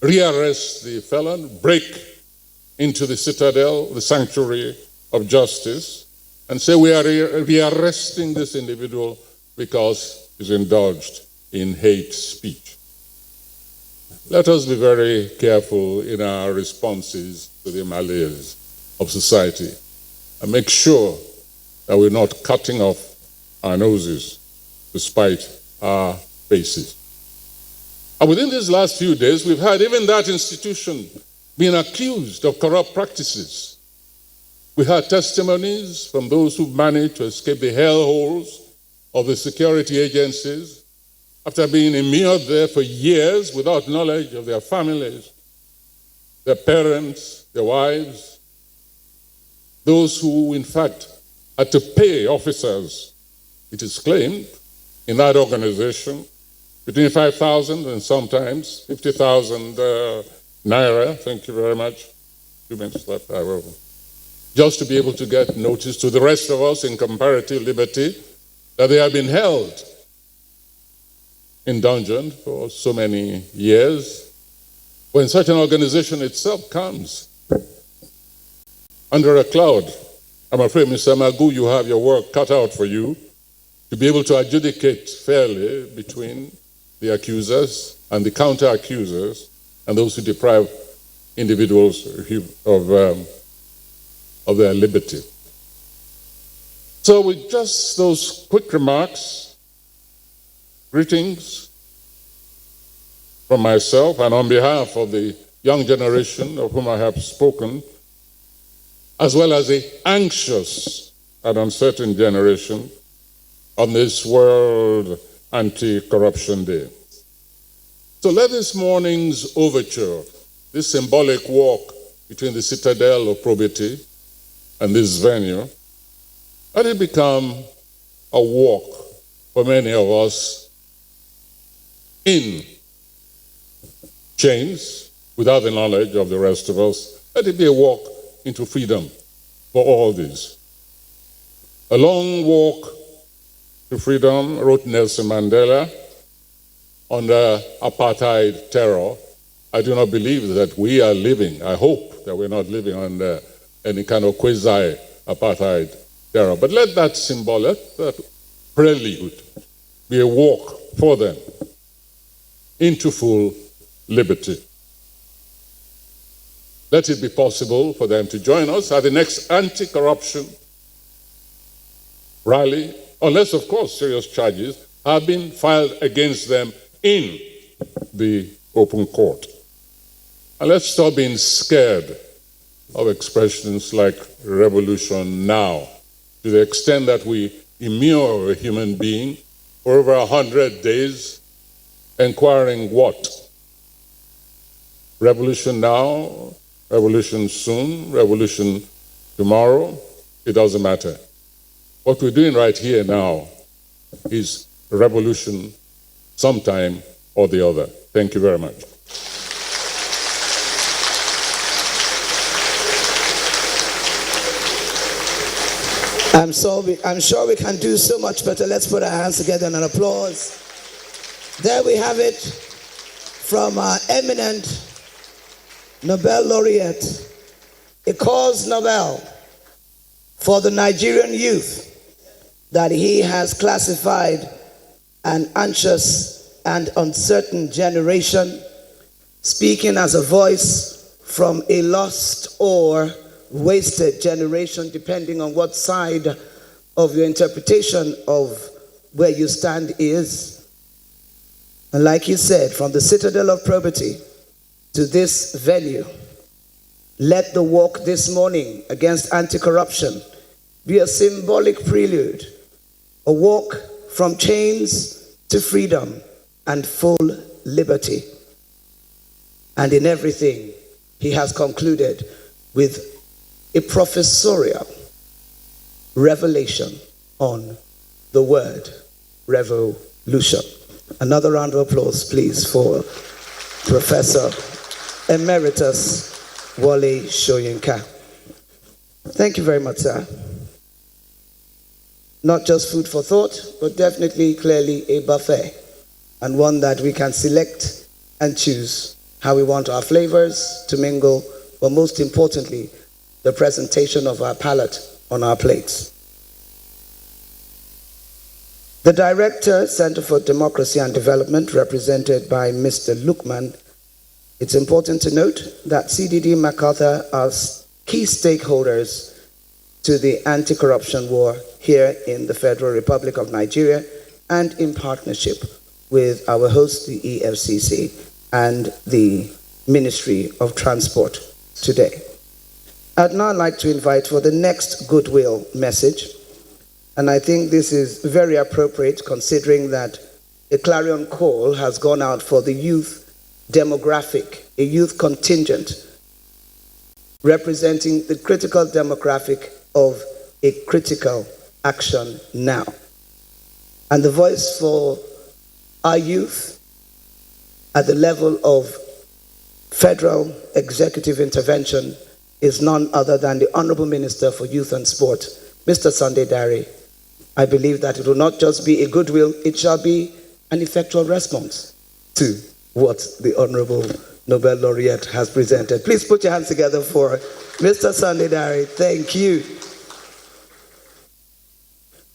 rearrest the felon, break into the citadel, the sanctuary of justice, and say we are rearresting this individual because he's indulged in hate speech. Let us be very careful in our responses to the malaise of society and make sure that we're not cutting off our noses despite our faces. And within these last few days, we've had even that institution being accused of corrupt practices. We had testimonies from those who managed to escape the hellholes of the security agencies after being immured there for years without knowledge of their families, their parents, their wives, those who, in fact, had to pay officers, it is claimed, in that organization, between 5,000 and sometimes 50,000 naira, thank you very much, 2 minutes left, I will, just to be able to get notice to the rest of us in comparative liberty that they have been held in dungeon for so many years, when such an organization itself comes under a cloud. I'm afraid, Mr. Magu, you have your work cut out for you to be able to adjudicate fairly between the accusers and the counter-accusers and those who deprive individuals of their liberty. So with just those quick remarks, greetings from myself and on behalf of the young generation of whom I have spoken, as well as the anxious and uncertain generation on this World Anti-Corruption Day. So let this morning's overture, this symbolic walk between the citadel of probity and this venue, let it become a walk for many of us in chains without the knowledge of the rest of us. Let it be a walk into freedom for all these. A long walk to freedom, wrote Nelson Mandela, under apartheid terror. I do not believe that we are living, I hope that we're not living under any kind of quasi-apartheid terror. But let that symbol, let that prelude be a walk for them into full liberty. Let it be possible for them to join us at the next anti-corruption rally, unless, of course, serious charges have been filed against them in the open court. And let's stop being scared of expressions like revolution now, to the extent that we immure a human being for over 100 days, inquiring what? Revolution now, revolution soon, revolution tomorrow, it doesn't matter. What we're doing right here now is revolution sometime or the other. Thank you very much. I'm sure we can do so much better. Let's put our hands together and an applause. There we have it from our eminent Nobel laureate, a cause Nobel for the Nigerian youth that he has classified an anxious and uncertain generation, speaking as a voice from a lost or wasted generation, depending on what side of your interpretation of where you stand is. And like he said, from the citadel of probity to this venue, let the walk this morning against anti-corruption be a symbolic prelude, a walk from chains to freedom and full liberty. And in everything, he has concluded with a professorial revelation on the word revolution. Another round of applause, please, for Professor Emeritus Wole Soyinka. Thank you very much, sir. Not just food for thought, but definitely, clearly a buffet, and one that we can select and choose how we want our flavors to mingle, but most importantly, the presentation of our palate on our plates. The Director, Center for Democracy and Development, represented by Mr. Lukman. It's important to note that CDD MacArthur are key stakeholders to the anti-corruption war here in the Federal Republic of Nigeria, and in partnership with our host, the EFCC, and the Ministry of Transport today. I'd now like to invite for the next goodwill message, and I think this is very appropriate considering that a clarion call has gone out for the youth demographic, a youth contingent representing the critical demographic of a critical action now. And the voice for our youth at the level of federal executive intervention is none other than the Honorable Minister for Youth and Sport, Mr. Sunday Dare. I believe that it will not just be a goodwill, it shall be an effectual response to what the Honorable Nobel Laureate has presented. Please put your hands together for Mr. Sunday Dare. Thank you.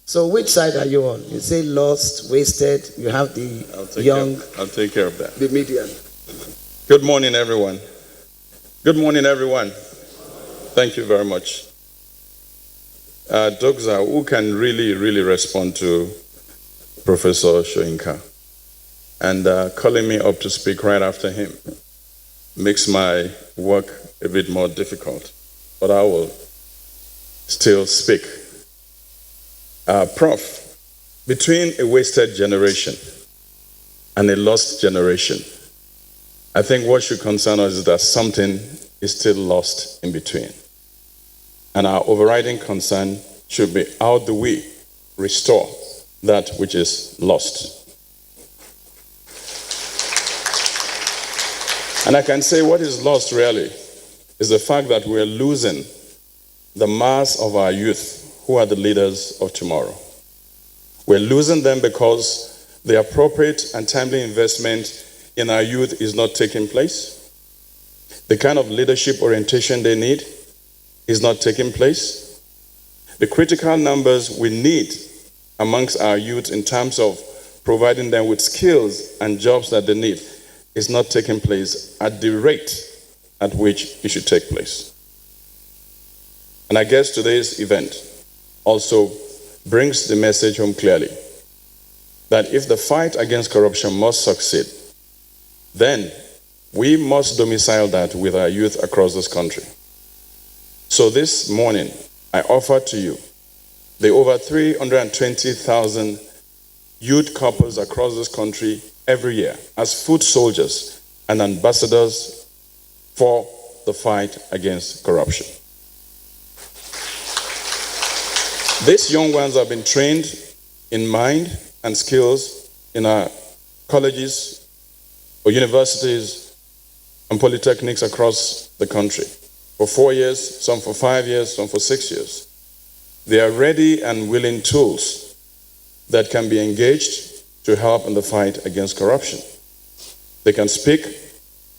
So which side are you on? You say lost, wasted, you have the young. I'll take care of that. The median. Good morning, everyone. Good morning, everyone. Thank you very much. Dr. who can really respond to Professor Soyinka? And calling me up to speak right after him makes my work a bit more difficult, but I will still speak. Prof, between a wasted generation and a lost generation, I think what should concern us is that something is still lost in between. And our overriding concern should be how do we restore that which is lost. And I can say what is lost really is the fact that we're losing the mass of our youth who are the leaders of tomorrow. We're losing them because the appropriate and timely investment in our youth is not taking place. The kind of leadership orientation they need is not taking place. The critical numbers we need amongst our youth in terms of providing them with skills and jobs that they need is not taking place at the rate at which it should take place. And I guess today's event also brings the message home clearly that if the fight against corruption must succeed, then we must domicile that with our youth across this country. So this morning, I offer to you the over 320,000 youth couples across this country every year as foot soldiers and ambassadors for the fight against corruption. These young ones have been trained in mind and skills in our colleges or universities and polytechnics across the country for 4 years, some for 5 years, some for 6 years. They are ready and willing tools that can be engaged to help in the fight against corruption. They can speak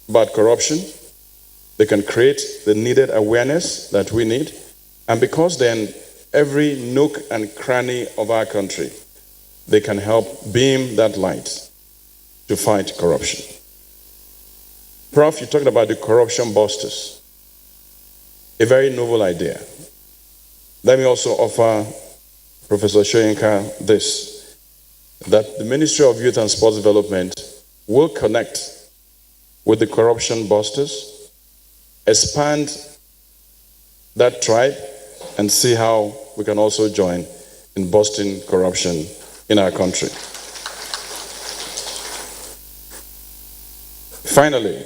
about corruption. They can create the needed awareness that we need. And because then every nook and cranny of our country, they can help beam that light to fight corruption. Prof, you talked about the corruption busters. A very novel idea. Let me also offer Professor Soyinka this, that the Ministry of Youth and Sports Development will connect with the corruption busters, expand that tribe, and see how we can also join in busting corruption in our country. Finally,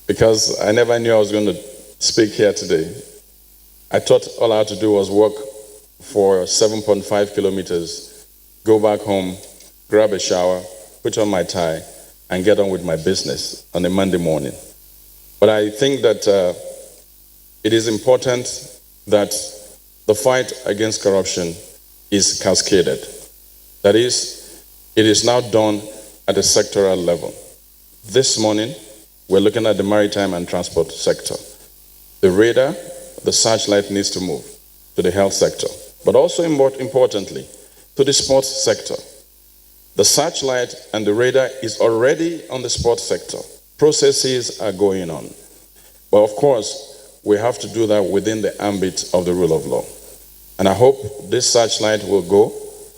because I never knew I was going to speak here today, I thought all I had to do was walk for 7.5 kilometers, go back home, grab a shower, put on my tie, and get on with my business on a Monday morning. But I think that it is important that the fight against corruption is cascaded. That is, it is now done at a sectoral level. This morning, we're looking at the maritime and transport sector. The radar, the searchlight needs to move to the health sector, but also more importantly, to the sports sector. The searchlight and the radar is already on the sports sector. Processes are going on. But of course, we have to do that within the ambit of the rule of law. And I hope this searchlight will go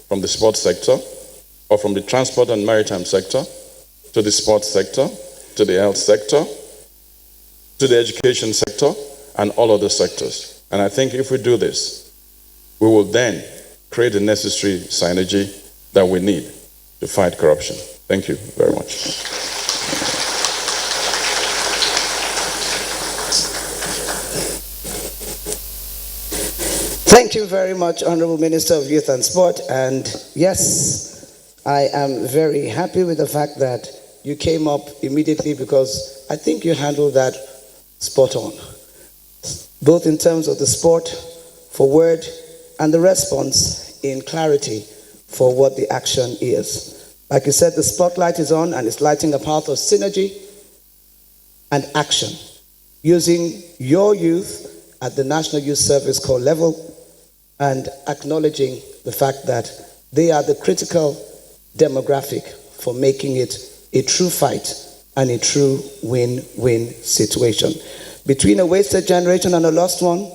from the sports sector or from the transport and maritime sector to the sports sector, to the health sector, to the education sector, and all other sectors. And I think if we do this, we will then create the necessary synergy that we need to fight corruption. Thank you very much. Thank you very much, Honorable Minister of Youth and Sport. And yes, I am very happy with the fact that you came up immediately, because I think you handled that spot on, both in terms of the sport for word and the response in clarity for what the action is. Like you said, the spotlight is on and it's lighting a path of synergy and action, using your youth at the National Youth Service Corps level and acknowledging the fact that they are the critical demographic for making it a true fight and a true win-win situation. Between a wasted generation and a lost one,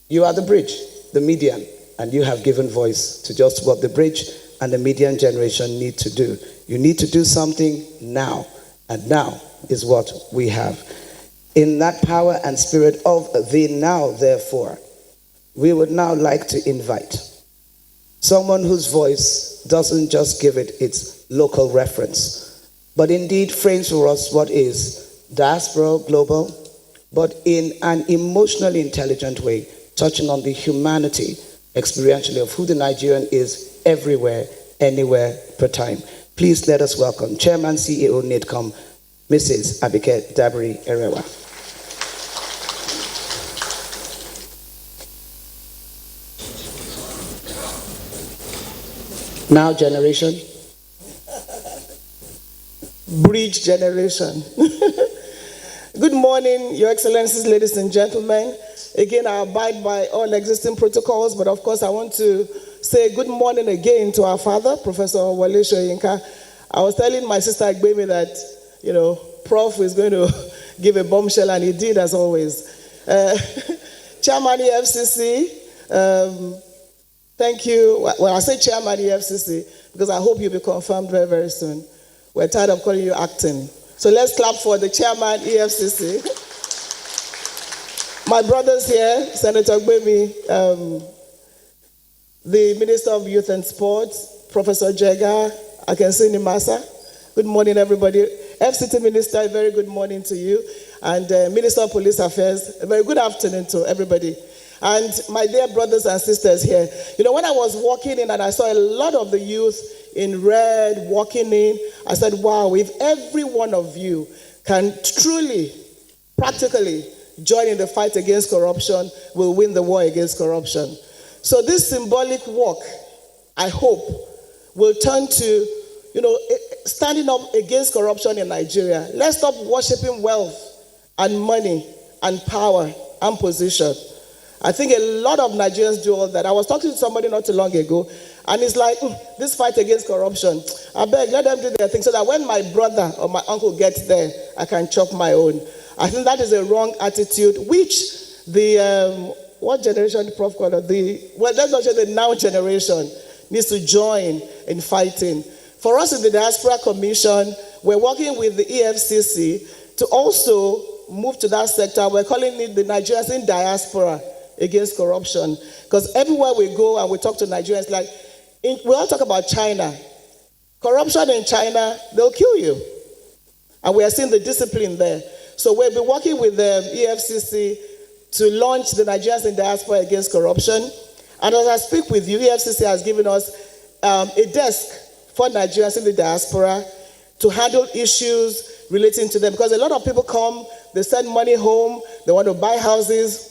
you are the bridge, the median, and you have given voice to just what the bridge and the median generation need to do. You need to do something now, and now is what we have. In that power and spirit of the now, therefore, we would now like to invite someone whose voice doesn't just give it its local reference, but indeed frames for us what is diaspora global, but in an emotionally intelligent way, touching on the humanity experientially of who the Nigerian is everywhere, anywhere, per time. Please let us welcome Chairman, CEO, NIDCOM, Mrs. Abike Dabiri Erewa. Now generation, bridge generation. Good morning, Your Excellencies, ladies and gentlemen. Again, I abide by all existing protocols, but of course I want to say good morning again to our father, Professor Wale Soyinka. I was telling my sister Agbemi that, Prof is going to give a bombshell, and he did, as always. Chairman EFCC, thank you. Well, I say Chairman EFCC because I hope you'll be confirmed very, very soon. We're tired of calling you acting. So let's clap for the Chairman EFCC. My brothers here, Senator Gbemi, the Minister of Youth and Sports, Professor Jega, I can see Nimasa. Good morning, everybody. FCT Minister, a very good morning to you. And Minister of Police Affairs, a very good afternoon to everybody. And my dear brothers and sisters here, when I was walking in and I saw a lot of the youth in red walking in, I said, wow, if every one of you can truly, practically join in the fight against corruption, we'll win the war against corruption. So this symbolic walk, I hope, will turn to, standing up against corruption in Nigeria. Let's stop worshiping wealth and money and power and position. I think a lot of Nigerians do all that. I was talking to somebody not too long ago, and it's like, this fight against corruption, I beg, let them do their thing so that when my brother or my uncle gets there, I can chop my own. I think that is a wrong attitude, which the, what generation the Prof called it? Let's not say the now generation needs to join in fighting. For us in the Diaspora Commission, we're working with the EFCC to also move to that sector. We're calling it the Nigerians in Diaspora against corruption. Because everywhere we go and we talk to Nigerians, we all talk about China. Corruption in China, they'll kill you. And we are seeing the discipline there. So we'll be working with the EFCC to launch the Nigerians in Diaspora against corruption. And as I speak with you, EFCC has given us a desk for Nigerians in the diaspora to handle issues relating to them. Because a lot of people come, they send money home, they want to buy houses,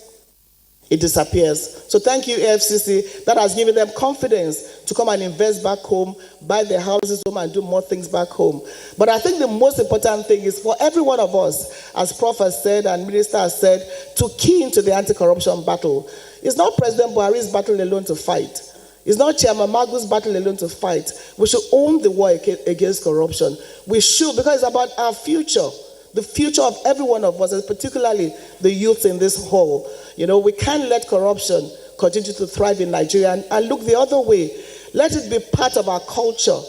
it disappears. So thank you, AFCC. That has given them confidence to come and invest back home, buy their houses home, and do more things back home. But I think the most important thing is for every one of us, as Prof has said and Minister has said, to key into the anti-corruption battle. It's not President Buhari's battle alone to fight. It's not Chairman Magu's battle alone to fight. We should own the war against corruption. We should, because it's about our future. The future of every one of us, and particularly the youth in this hall. We can't let corruption continue to thrive in Nigeria and look the other way. Let it be part of our culture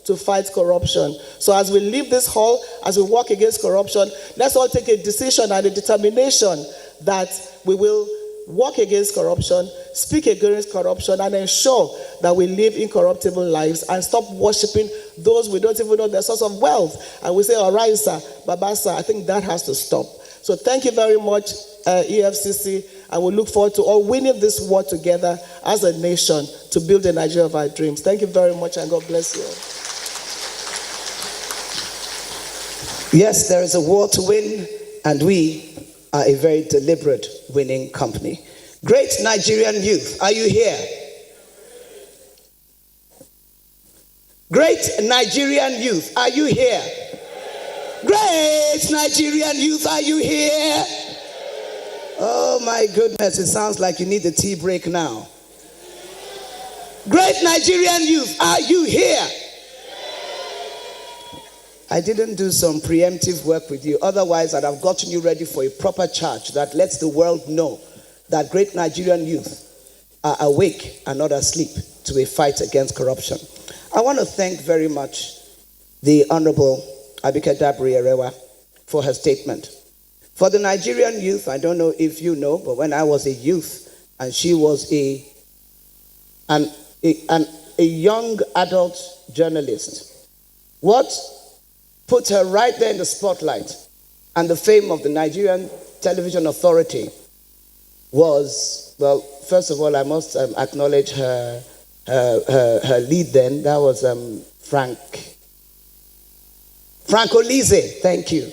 to fight corruption. So as we leave this hall, as we work against corruption, let's all take a decision and a determination that we will work against corruption, speak against corruption, and ensure that we live incorruptible lives and stop worshiping those we don't even know their source of wealth. And we say, all right, sir, Baba, sir, I think that has to stop. So thank you very much, EFCC. I will look forward to all winning this war together as a nation to build the Nigeria of our dreams. Thank you very much, and God bless you all. Yes, there is a war to win, and we are a very deliberate winning company. Great Nigerian youth, are you here? Great Nigerian youth, are you here? Great Nigerian youth, are you here? Oh my goodness, it sounds like you need a tea break now. Great Nigerian youth, are you here? I didn't do some preemptive work with you. Otherwise, I'd have gotten you ready for a proper charge that lets the world know that great Nigerian youth are awake and not asleep to a fight against corruption. I want to thank very much the Honorable Abike Dabiri-Erewa for her statement. For the Nigerian youth, I don't know if you know, but when I was a youth and she was a young adult journalist, what put her right there in the spotlight and the fame of the Nigerian Television Authority was, well, first of all, I must acknowledge her lead then. That was Franco Lise. Thank you.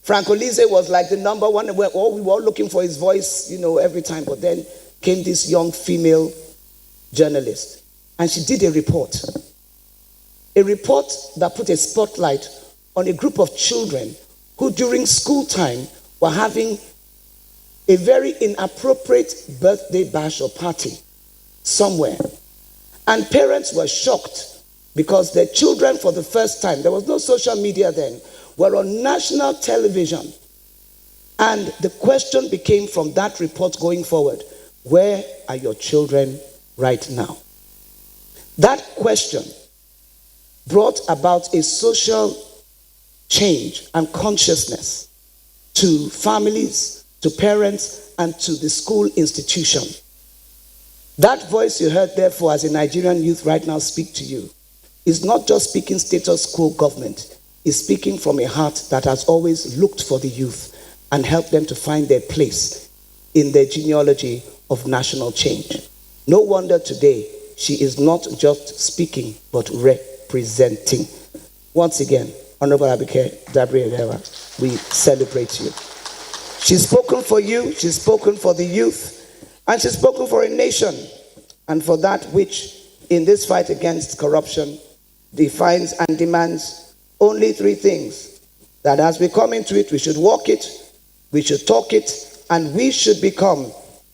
Franco Lise was like the number one. We were all looking for his voice, every time. But then came this young female journalist, and she did a report that put a spotlight on a group of children who during school time were having a very inappropriate birthday bash or party somewhere. And parents were shocked because their children, for the first time, there was no social media then, were on national television. And the question became from that report going forward, where are your children right now? That question brought about a social change and consciousness to families, to parents, and to the school institution. That voice you heard, therefore, as a Nigerian youth right now speak to you, is not just speaking status quo government, it's speaking from a heart that has always looked for the youth and helped them to find their place in the genealogy of national change. No wonder today she is not just speaking, but representing. Once again, Honorable Abike Dabiri-Erewa, we celebrate you. She's spoken for you, she's spoken for the youth, and she's spoken for a nation, and for that which, in this fight against corruption, defines and demands only three things. That as we come into it, we should walk it, we should talk it, and we should become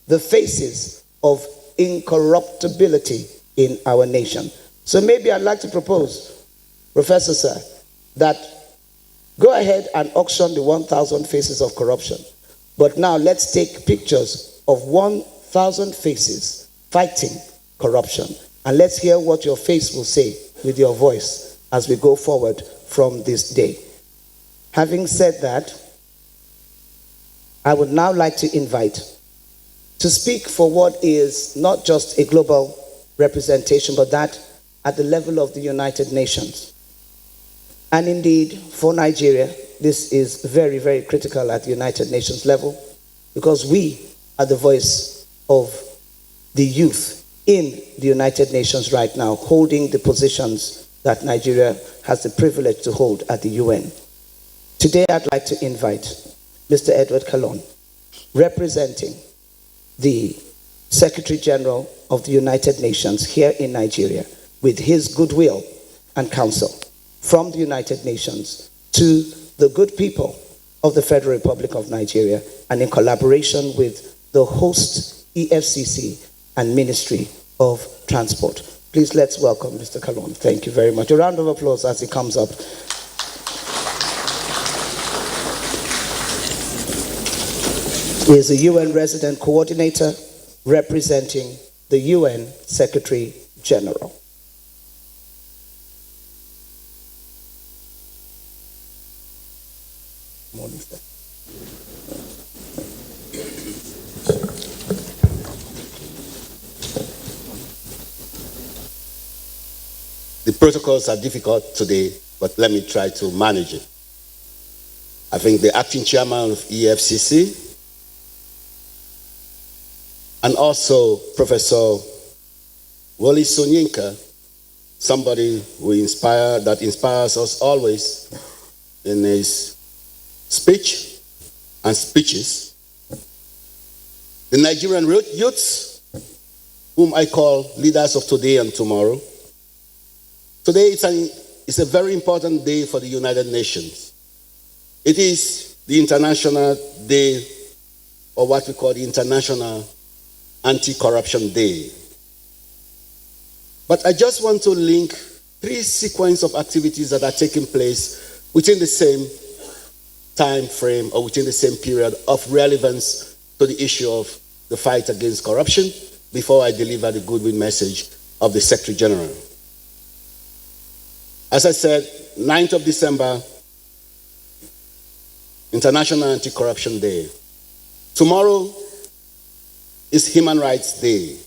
the faces of incorruptibility in our nation. So maybe I'd like to propose, Professor Sir, that go ahead and auction the 1,000 faces of corruption. But now let's take pictures of 1,000 faces fighting corruption. And let's hear what your face will say with your voice as we go forward from this day. Having said that, I would now like to invite to speak for what is not just a global representation, but that at the level of the United Nations. And indeed, for Nigeria, this is very, very critical at the United Nations level, because we are the voice of the youth in the United Nations right now, holding the positions that Nigeria has the privilege to hold at the UN. Today, I'd like to invite Mr. Edward Kalon, representing the Secretary General of the United Nations here in Nigeria, with his goodwill and counsel from the United Nations to the good people of the Federal Republic of Nigeria, and in collaboration with the host EFCC and Ministry of Transport. Please let's welcome Mr. Kalon. Thank you very much. A round of applause as he comes up. He is a UN resident coordinator representing the UN Secretary General. Morning, sir. The protocols are difficult today, but let me try to manage it. I think the acting chairman of EFCC and also Professor Wole Soyinka, somebody that inspires us always in his speech and speeches. The Nigerian youths, whom I call leaders of today and tomorrow. Today it's a very important day for the United Nations. It is the International Day, or what we call the International Anti-Corruption Day. But I just want to link three sequences of activities that are taking place within the same time frame or within the same period of relevance to the issue of the fight against corruption before I deliver the goodwill message of the Secretary General. As I said, 9th of December, International Anti-Corruption Day. Tomorrow is Human Rights Day,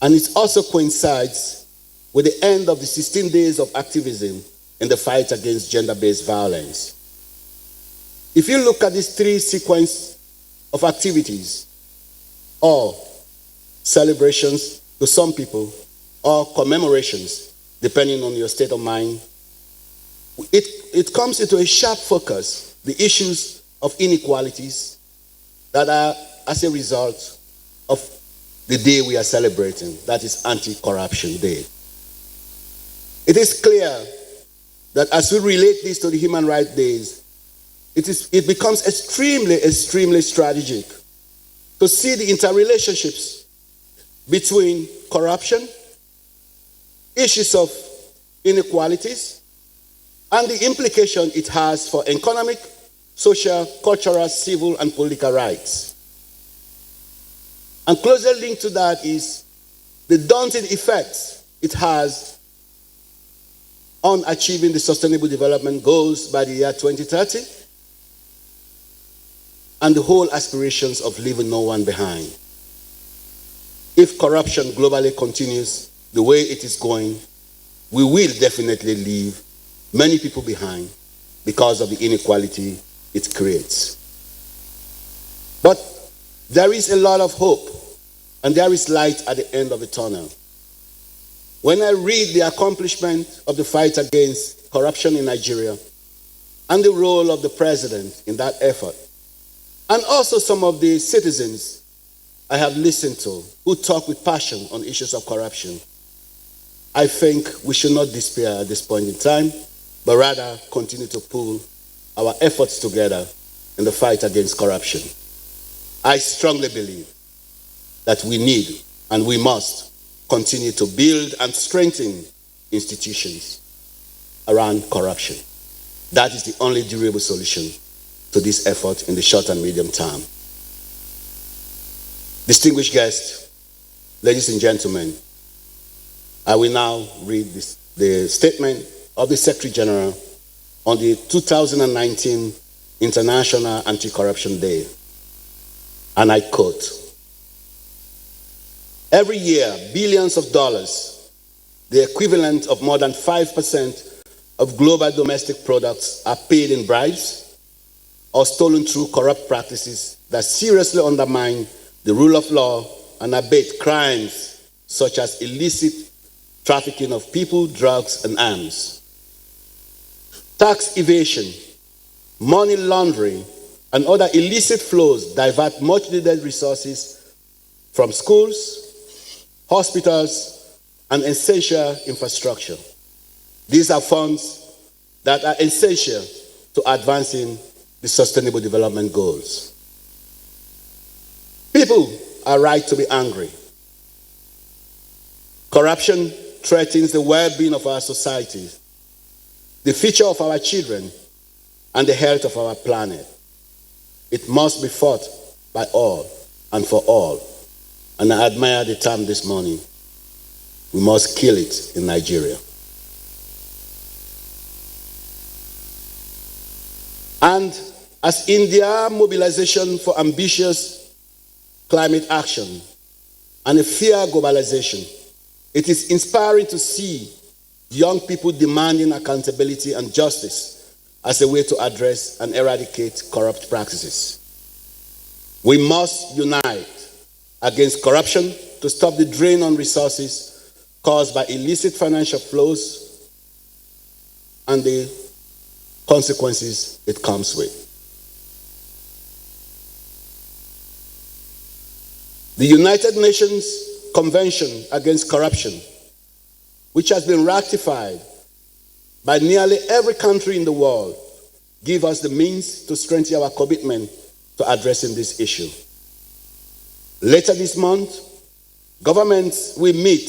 and it also coincides with the end of the 16 days of activism in the fight against gender-based violence. If you look at these three sequences of activities, or celebrations to some people, or commemorations, depending on your state of mind, it comes into a sharp focus, the issues of inequalities that are as a result of the day we are celebrating, that is Anti-Corruption Day. It is clear that as we relate this to the Human Rights Days, it becomes extremely strategic to see the interrelationships between corruption, issues of inequalities, and the implication it has for economic, social, cultural, civil, and political rights. And closely linked to that is the daunting effects it has on achieving the Sustainable Development Goals by the year 2030 and the whole aspirations of leaving no one behind. If corruption globally continues the way it is going, we will definitely leave many people behind because of the inequality it creates. But there is a lot of hope, and there is light at the end of the tunnel. When I read the accomplishment of the fight against corruption in Nigeria and the role of the president in that effort, and also some of the citizens I have listened to who talk with passion on issues of corruption, I think we should not despair at this point in time, but rather continue to pull our efforts together in the fight against corruption. I strongly believe that we need and we must continue to build and strengthen institutions around corruption. That is the only durable solution to this effort in the short and medium term. Distinguished guests, ladies and gentlemen, I will now read the statement of the Secretary General on the 2019 International Anti-Corruption Day. And I quote, "Every year, billions of dollars, the equivalent of more than 5% of global domestic products, are paid in bribes or stolen through corrupt practices that seriously undermine the rule of law and abet crimes such as illicit trafficking of people, drugs, and arms. Tax evasion, money laundering, and other illicit flows divert much needed resources from schools, hospitals, and essential infrastructure. These are funds that are essential to advancing the Sustainable Development Goals. People are right to be angry. Corruption threatens the well-being of our societies, the future of our children, and the health of our planet. It must be fought by all and for all. And I admire the term this morning. We must kill it in Nigeria. And as in their mobilization for ambitious climate action and a fair globalization, it is inspiring to see young people demanding accountability and justice as a way to address and eradicate corrupt practices. We must unite against corruption to stop the drain on resources caused by illicit financial flows and the consequences it comes with. The United Nations Convention Against Corruption, which has been ratified by nearly every country in the world, give us the means to strengthen our commitment to addressing this issue. Later this month, governments will meet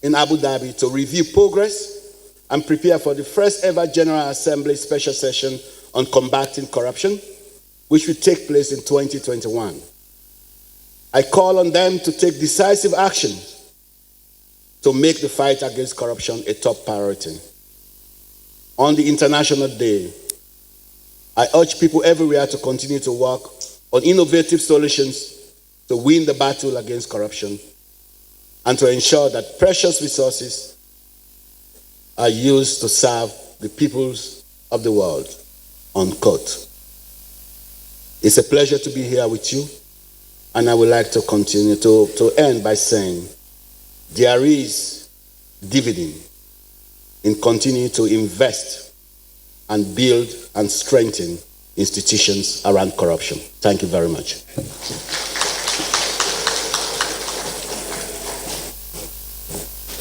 in Abu Dhabi to review progress and prepare for the first ever General Assembly special session on combating corruption, which will take place in 2021. I call on them to take decisive action to make the fight against corruption a top priority. On the International Day, I urge people everywhere to continue to work on innovative solutions to win the battle against corruption and to ensure that precious resources are used to serve the peoples of the world. Unquote. It's a pleasure to be here with you, and I would like to continue to end by saying there is dividend in continuing to invest and build and strengthen institutions around corruption. Thank you very much.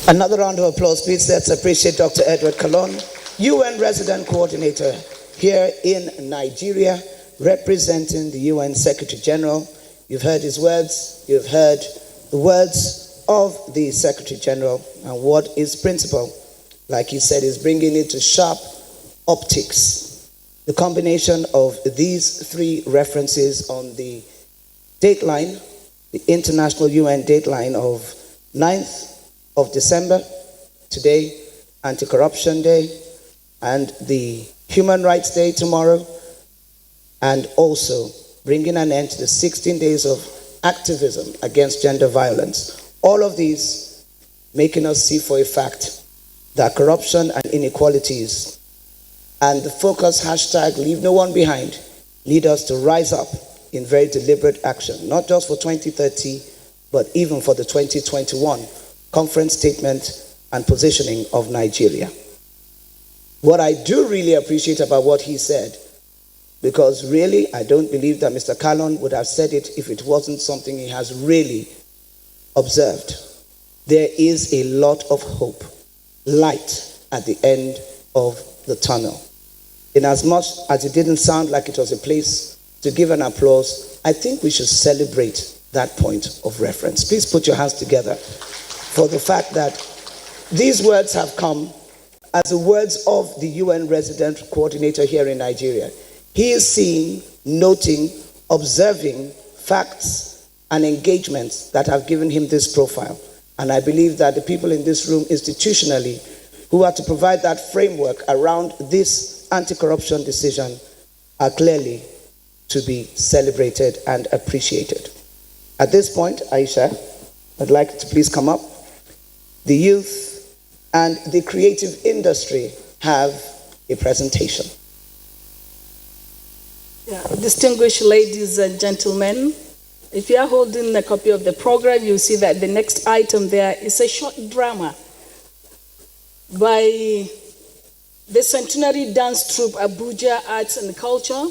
Another round of applause, please. Let's appreciate Dr. Edward Kalon, UN Resident Coordinator here in Nigeria, representing the UN Secretary General. You've heard his words. You've heard the words of the Secretary General and what his principle, like he said, is bringing it to sharp optics. The combination of these three references on the dateline, the international UN dateline of 9th of December, today, Anti-Corruption Day, and the Human Rights Day tomorrow, and also bringing an end to the 16 days of activism against gender violence. All of these making us see for a fact that corruption and inequalities and the focus hashtag leave no one behind lead us to rise up in very deliberate action, not just for 2030, but even for the 2021 conference statement and positioning of Nigeria. What I do really appreciate about what he said, because really I don't believe that Mr. Kalon would have said it if it wasn't something he has really observed. There is a lot of hope, light at the end of the tunnel. In as much as it didn't sound like it was a place to give an applause, I think we should celebrate that point of reference. Please put your hands together for the fact that these words have come as the words of the UN Resident Coordinator here in Nigeria. He is seeing, noting, observing facts and engagements that have given him this profile. And I believe that the people in this room institutionally who are to provide that framework around this anti-corruption decision are clearly to be celebrated and appreciated. At this point, Aisha, I'd like to please come up. The youth and the creative industry have a presentation. Yeah, distinguished ladies and gentlemen, if you are holding a copy of the program, you'll see that the next item there is a short drama by the Centenary Dance Troupe Abuja Arts and Culture.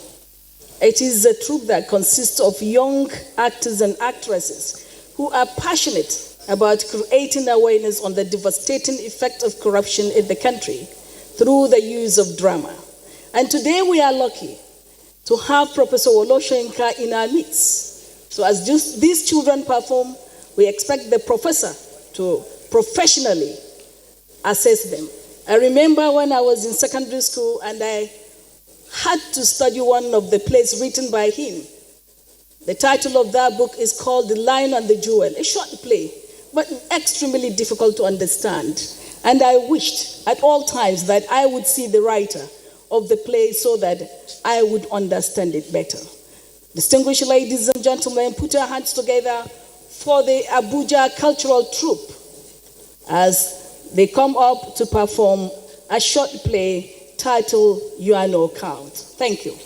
It is a troupe that consists of young actors and actresses who are passionate about creating awareness on the devastating effect of corruption in the country through the use of drama. And today we are lucky to have Professor Oloshenka in our midst. So as these children perform, we expect the professor to professionally assess them. I remember when I was in secondary school and I had to study one of the plays written by him. The title of that book is called The Lion and the Jewel, a short play, but extremely difficult to understand. And I wished at all times that I would see the writer of the play so that I would understand it better. Distinguished ladies and gentlemen, put your hands together for the Abuja Cultural Troupe as they come up to perform a short play titled You Are No Count. Thank you.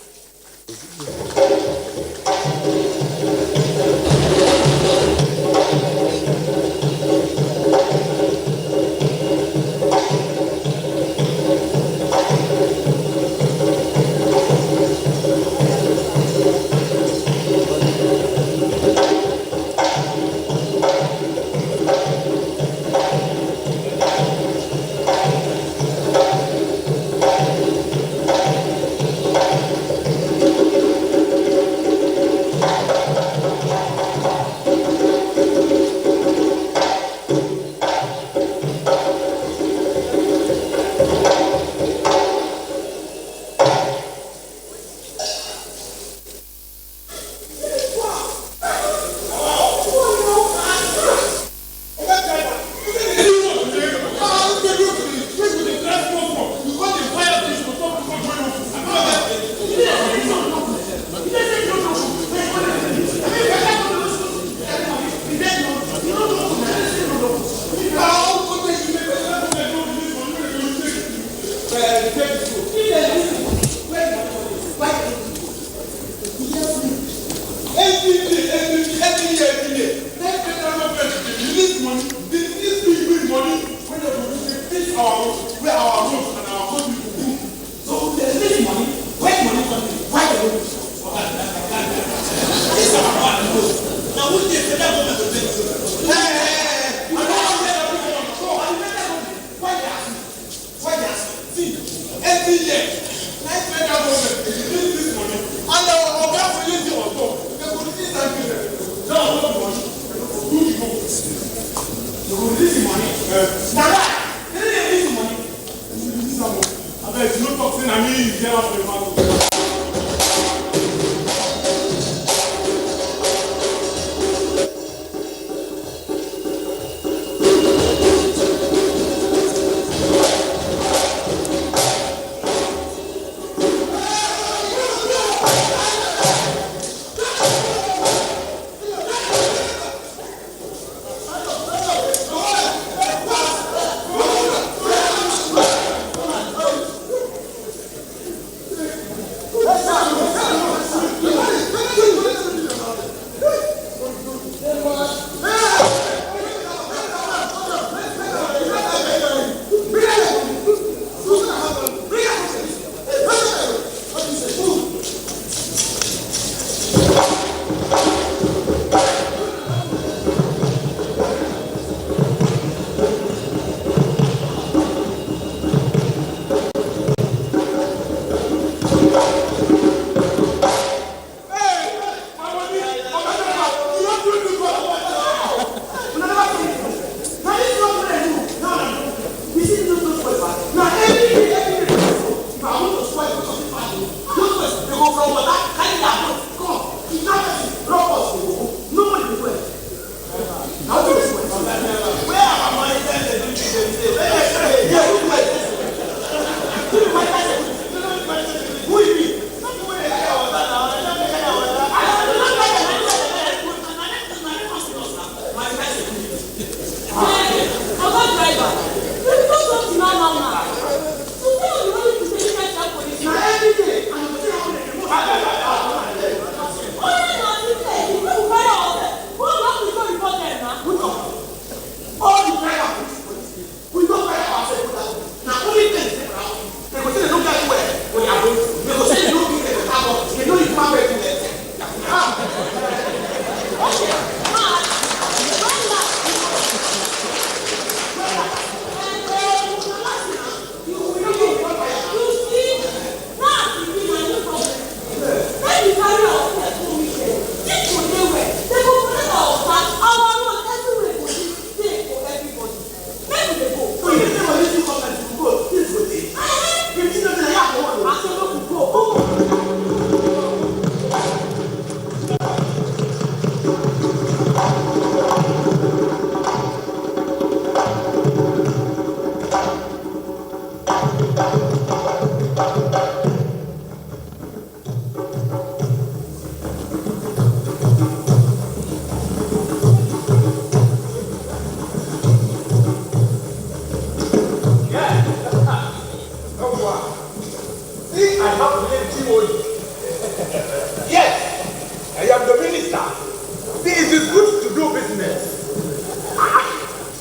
See, it is good to do business.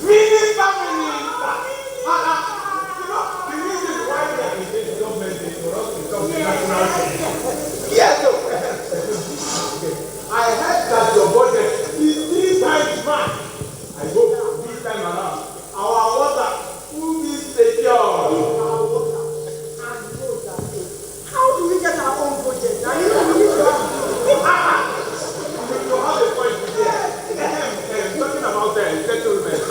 Meaning family. The reason why we are in this government is for us to come to national thing. Yes, so, I heard that your budget is 3 times mine. I hope this time around, our water will be secure. How do we get our own budget? Now you know we need to have You have a point there. Talking about settlement.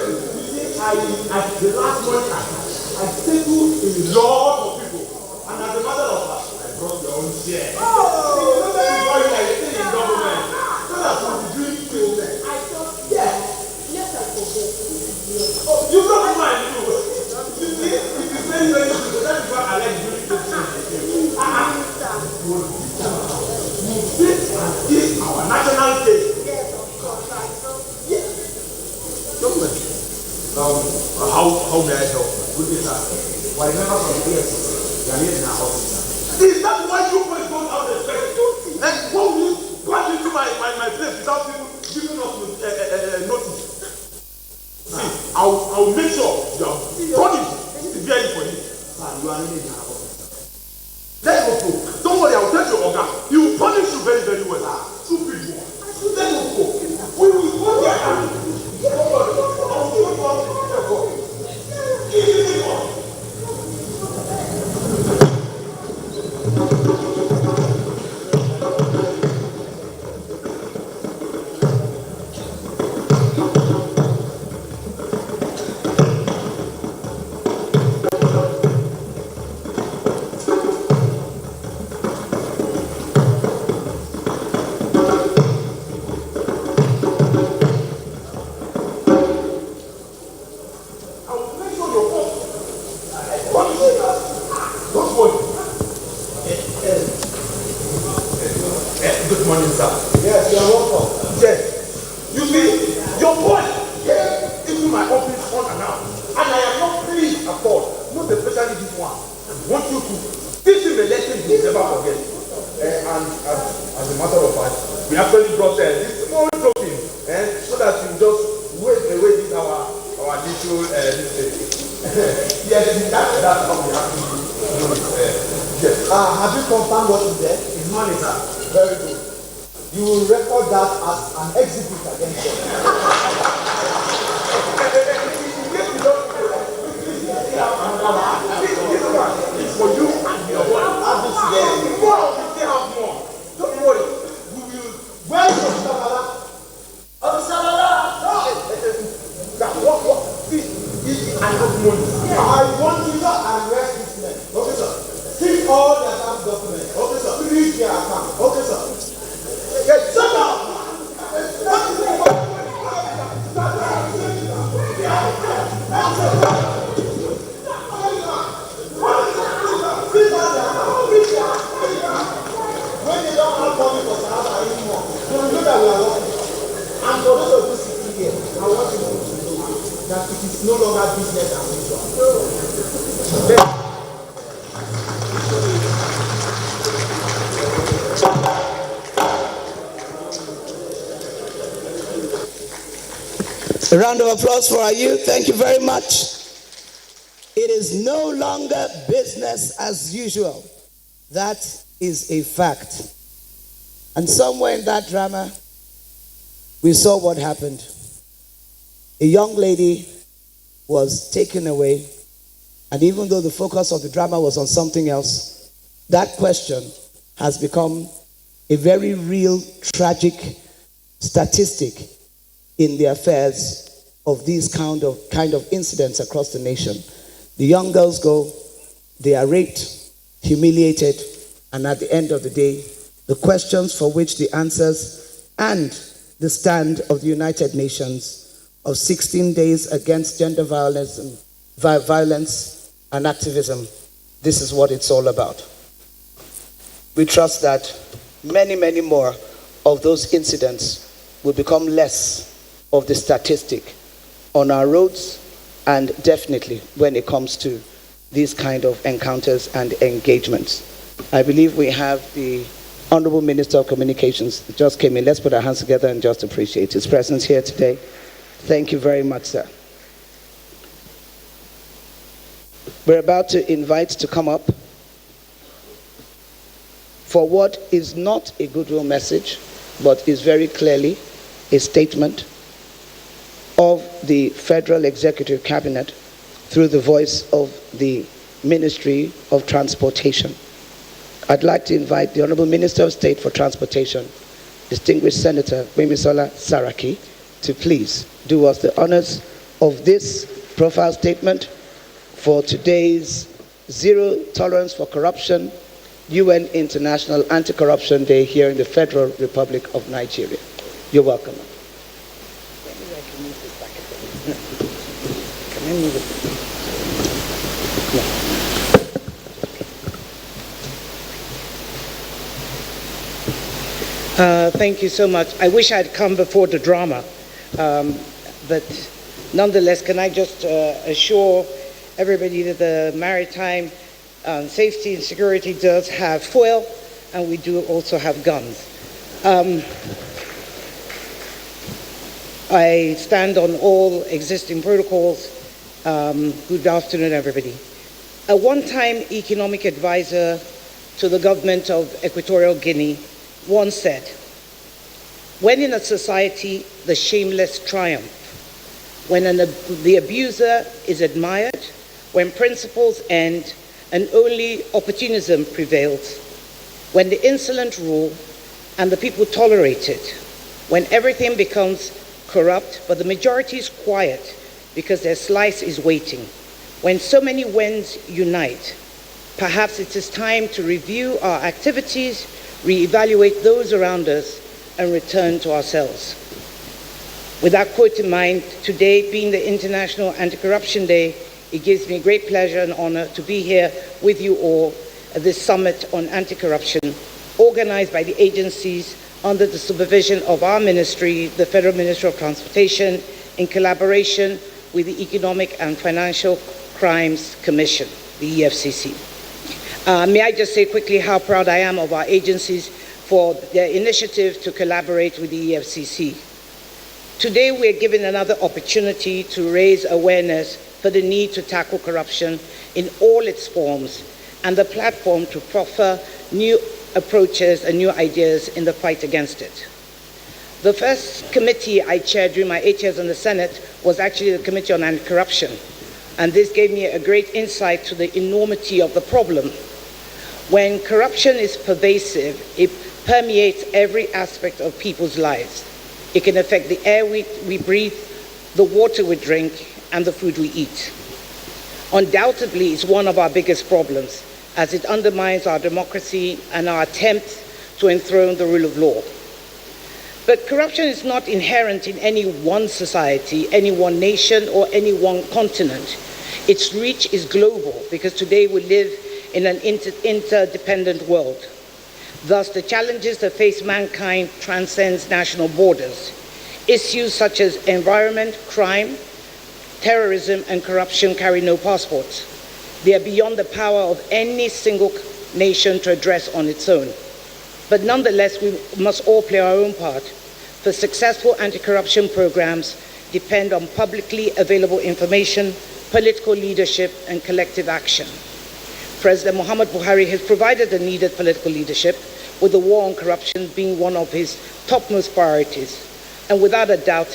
At the last month, I settled a lot of people. And as a matter of fact, I brought your own share. That is why I stay in government. So that we'll be doing business. Yes. Yes, I forget. Oh, you don't mind too. You see, it is very, very good. That is why I like doing business. This is our national case. Yes, of course. Yes. Government. How may I help? Good day, sir. Why never from the PS? You are here in our office. Is that why you boys don't have respect? And what will you pass into my place without even giving us notice? See, I'll make sure you are punished severely for this. Sir, you are really in our office. Let's go through. Don't worry, I'll tell your organ. He will punish you very, very well. Stupid one. Let's go. We will go there. Don't worry. Good morning, sir. Yes, you are welcome. Yes. You see, your boy came into my office unannounced, and I am not pleased at all. Not especially this one. I want you to teach him a lesson he will never forget. And as a matter of fact, we actually brought this small token, so that you just wait away this our little this thing. Yes, that's how we have to do it. Yes. Have you confirmed what is there? It's money, sir. Very good. You will record that as an exhibit against them. It's for you and your wife. Have this there. More, we still have more. Don't worry. We will. Where is Officer Bala? Officer Bala! What? See, I have money. I want you to arrest this man. Okay, sir. Take all their tax documents. Okay, sir. Freeze their account. Okay, sir. Yes, shut up! When they don't have money for Sahaba anymore, they will know that we are working. And for those of you sitting here, I want you to know that it is no longer business as usual. A round of applause for our youth. Thank you very much. It is no longer business as usual. That is a fact. And somewhere in that drama, we saw what happened. A young lady was taken away, and even though the focus of the drama was on something else, that question has become a very real, tragic statistic in the affairs of these kind of incidents across the nation. The young girls go, they are raped, humiliated, and at the end of the day, the questions for which the answers and the stand of the United Nations of 16 days against gender violence and activism, this is what it's all about. We trust that many, many more of those incidents will become less of the statistic on our roads, and definitely when it comes to these kind of encounters and engagements. I believe we have the Honorable Minister of Communications just came in. Let's put our hands together and just appreciate his presence here today. Thank you very much, sir. We're about to invite to come up for what is not a goodwill message, but is very clearly a statement of the Federal Executive Cabinet through the voice of the Ministry of Transportation. I'd like to invite the Honorable Minister of State for Transportation, distinguished Senator Gbemisola Saraki, to please do us the honors of this profile statement for today's Zero Tolerance for Corruption UN International Anti-Corruption Day here in the Federal Republic of Nigeria. You're welcome. Thank you so much. I wish I'd come before the drama, but nonetheless, can I just assure everybody that the maritime safety and security does have fuel, and we do also have guns. I stand on all existing protocols. Good afternoon, everybody. A one-time economic advisor to the government of Equatorial Guinea once said, "When in a society the shameless triumph, when the abuser is admired, when principles end and only opportunism prevails, when the insolent rule and the people tolerate it, when everything becomes corrupt but the majority is quiet because their slice is waiting, when so many winds unite, perhaps it is time to review our activities, reevaluate those around us, and return to ourselves." With that quote in mind, today being the International Anti-Corruption Day, it gives me great pleasure and honor to be here with you all at this summit on anti-corruption, organized by the agencies under the supervision of our ministry, the Federal Ministry of Transportation, in collaboration with the Economic and Financial Crimes Commission, the EFCC. May I just say quickly how proud I am of our agencies for their initiative to collaborate with the EFCC. Today, we are given another opportunity to raise awareness for the need to tackle corruption in all its forms and the platform to proffer new approaches and new ideas in the fight against it. The first committee I chaired during my 8 years in the Senate was actually the Committee on Anti-Corruption, and this gave me a great insight to the enormity of the problem. When corruption is pervasive, it permeates every aspect of people's lives. It can affect the air we breathe, the water we drink, and the food we eat. Undoubtedly, it's one of our biggest problems, as it undermines our democracy and our attempt to enthrone the rule of law. But corruption is not inherent in any one society, any one nation, or any one continent. Its reach is global, because today we live in an interdependent world. Thus, the challenges that face mankind transcends national borders. Issues such as environment, crime, terrorism, and corruption carry no passports. They are beyond the power of any single nation to address on its own. But nonetheless, we must all play our own part. For successful anti-corruption programs depend on publicly available information, political leadership, and collective action. President Muhammad Buhari has provided the needed political leadership, with the war on corruption being one of his topmost priorities. And without a doubt,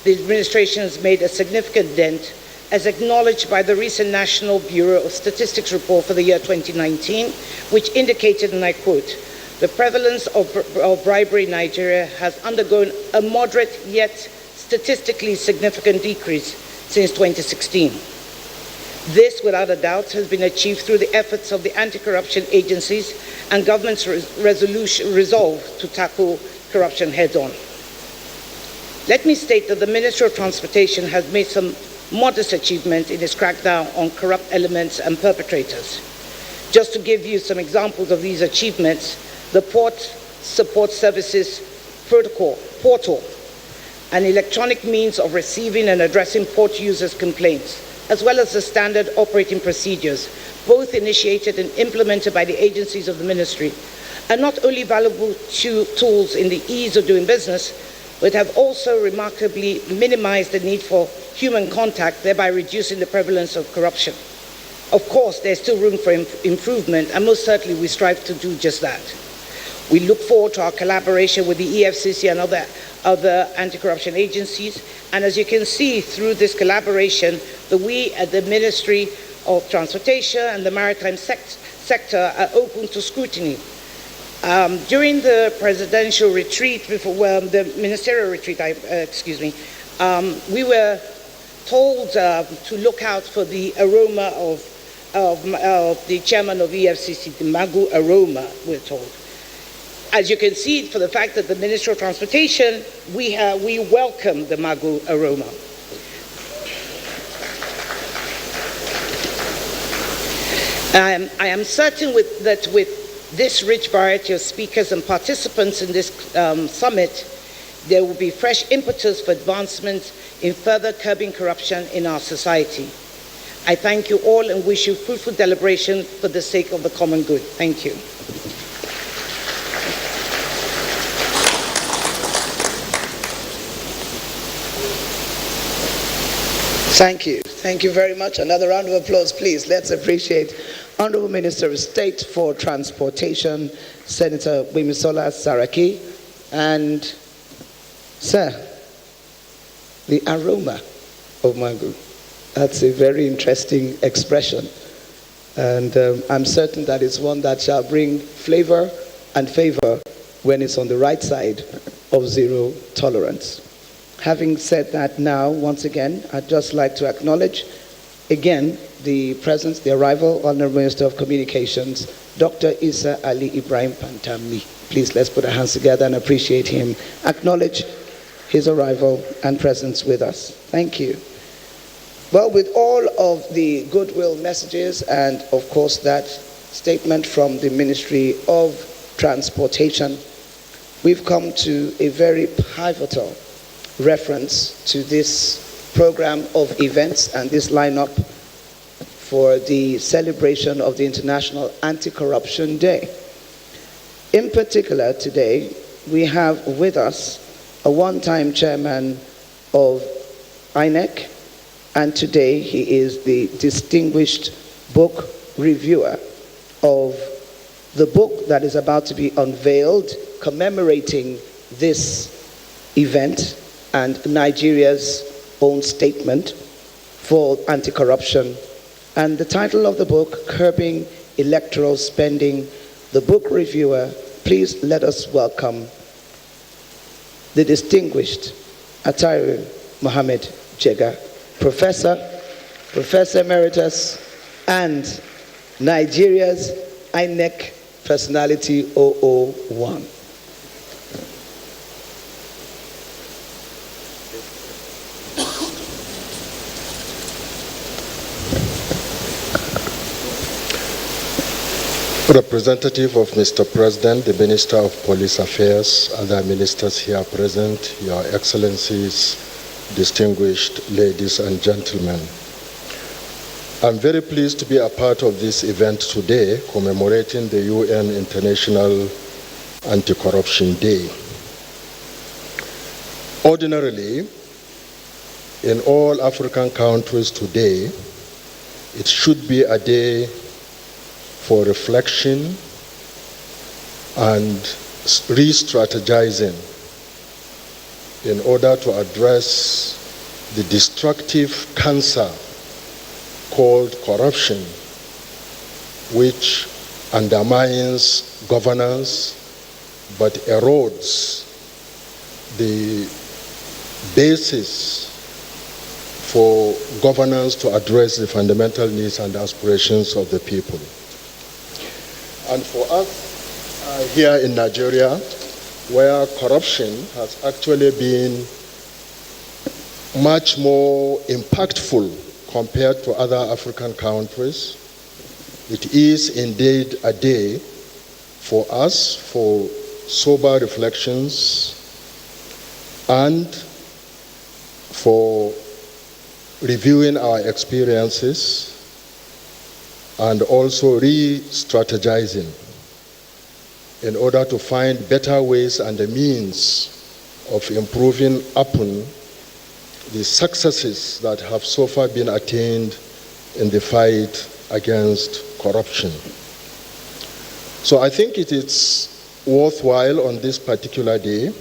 the administration has made a significant dent, as acknowledged by the recent National Bureau of Statistics report for the year 2019, which indicated, and I quote, "The prevalence of bribery in Nigeria has undergone a moderate yet statistically significant decrease since 2016. This, without a doubt, has been achieved through the efforts of the anti-corruption agencies and government's resolve to tackle corruption head-on. Let me state that the Ministry of Transportation has made some modest achievement in its crackdown on corrupt elements and perpetrators. Just to give you some examples of these achievements, the Port Support Services Portal, an electronic means of receiving and addressing port users' complaints, as well as the standard operating procedures, both initiated and implemented by the agencies of the ministry, are not only valuable tools in the ease of doing business, but have also remarkably minimized the need for human contact, thereby reducing the prevalence of corruption. Of course, there's still room for improvement, and most certainly we strive to do just that. We look forward to our collaboration with the EFCC and other anti-corruption agencies, and as you can see through this collaboration, we at the Ministry of Transportation and the Maritime sector are open to scrutiny. During the presidential retreat, the ministerial retreat, we were told to look out for the aroma of the chairman of EFCC, the Magu aroma, we're told. As you can see, for the fact that the Ministry of Transportation, we welcome the Magu aroma. I am certain that with this rich variety of speakers and participants in this summit, there will be fresh impetus for advancement in further curbing corruption in our society. I thank you all and wish you fruitful deliberation for the sake of the common good. Thank you. Thank you. Thank you very much. Another round of applause, please. Let's appreciate Honorable Minister of State for Transportation, Senator Gbemisola Saraki. And, sir, the aroma of Magu. That's a very interesting expression. And I'm certain that it's one that shall bring flavor and favor when it's on the right side of zero tolerance. Having said that now, once again, I'd just like to acknowledge again the presence, the arrival, Honorable Minister of Communications, Dr. Isa Ali Ibrahim Pantami. Please, let's put our hands together and appreciate him. Acknowledge his arrival and presence with us. Thank you. Well, with all of the goodwill messages and, of course, that statement from the Ministry of Transportation, we've come to a very pivotal reference to this program of events and this lineup for the celebration of the International Anti-Corruption Day. In particular, today, we have with us a one-time chairman of INEC, and today he is the distinguished book reviewer of the book that is about to be unveiled commemorating this event and Nigeria's own statement for anti-corruption. And the title of the book, Curbing Electoral Spending. The book reviewer, please let us welcome the distinguished Atairu Mohammed Jega, Professor Emeritus, and Nigeria's INEC Personality 001. Representative of Mr. President, the Minister of Police Affairs, other ministers here present, Your Excellencies, distinguished ladies and gentlemen. I'm very pleased to be a part of this event today, commemorating the UN International Anti-Corruption Day. Ordinarily, in all African countries today, it should be a day for reflection and re-strategizing in order to address the destructive cancer called corruption, which undermines governance but erodes the basis for governance to address the fundamental needs and aspirations of the people. And for us here in Nigeria, where corruption has actually been much more impactful compared to other African countries, it is indeed a day for us for sober reflections and for reviewing our experiences and also re-strategizing. in order to find better ways and the means of improving upon the successes that have so far been attained in the fight against corruption. So I think it is worthwhile on this particular day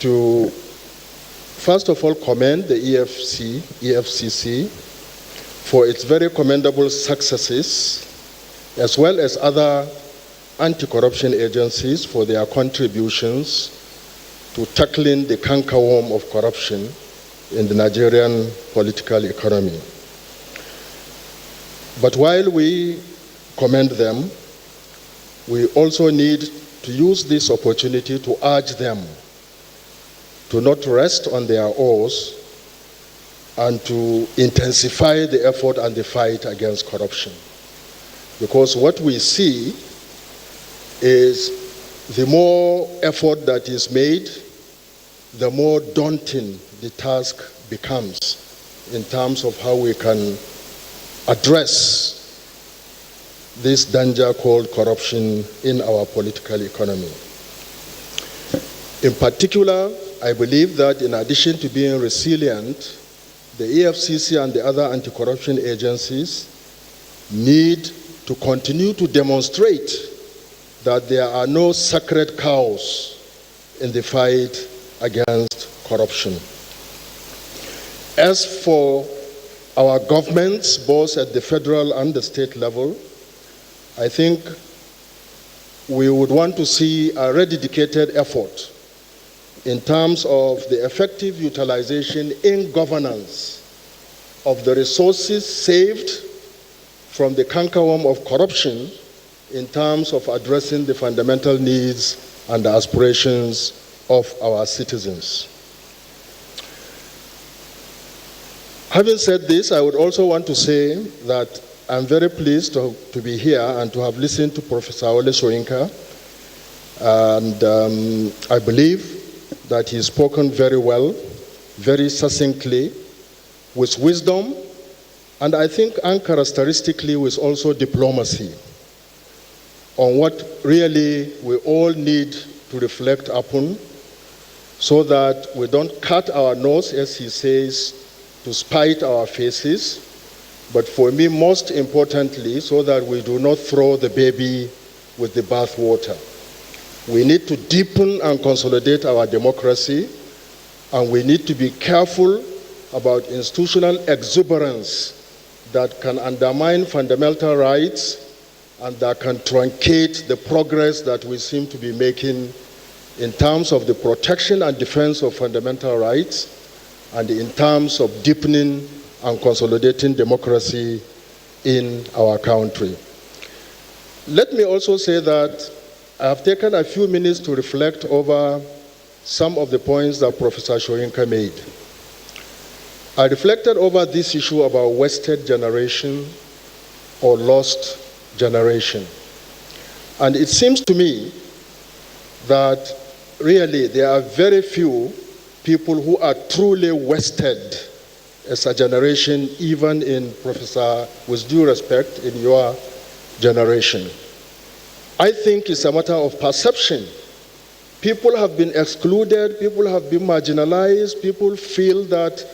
to first of all commend the EFCC for its very commendable successes, as well as other anti-corruption agencies for their contributions to tackling the cankerworm of corruption in the Nigerian political economy. But while we commend them, we also need to use this opportunity to urge them to not rest on their oars and to intensify the effort and the fight against corruption. Because what we see is the more effort that is made, the more daunting the task becomes in terms of how we can address this danger called corruption in our political economy. In particular, I believe that in addition to being resilient, the EFCC and the other anti-corruption agencies need to continue to demonstrate that there are no sacred cows in the fight against corruption. As for our governments, both at the federal and the state level, I think we would want to see a rededicated effort in terms of the effective utilization in governance of the resources saved from the cankerworm of corruption in terms of addressing the fundamental needs and the aspirations of our citizens. Having said this, I would also want to say that I'm very pleased to be here and to have listened to Professor Ole Soyinka, and I believe that he's spoken very well, very succinctly, with wisdom, and I think uncharacteristically with also diplomacy on what really we all need to reflect upon so that we don't cut our nose, as he says, to spite our faces, but for me, most importantly, so that we do not throw the baby with the bathwater. We need to deepen and consolidate our democracy, and we need to be careful about institutional exuberance that can undermine fundamental rights and that can truncate the progress that we seem to be making in terms of the protection and defense of fundamental rights and in terms of deepening and consolidating democracy in our country. Let me also say that I have taken a few minutes to reflect over some of the points that Professor Soyinka made. I reflected over this issue about wasted generation or lost generation. And it seems to me that really there are very few people who are truly wasted as a generation, even in, Professor, with due respect, in your generation. I think it's a matter of perception. People have been excluded, people have been marginalized, people feel that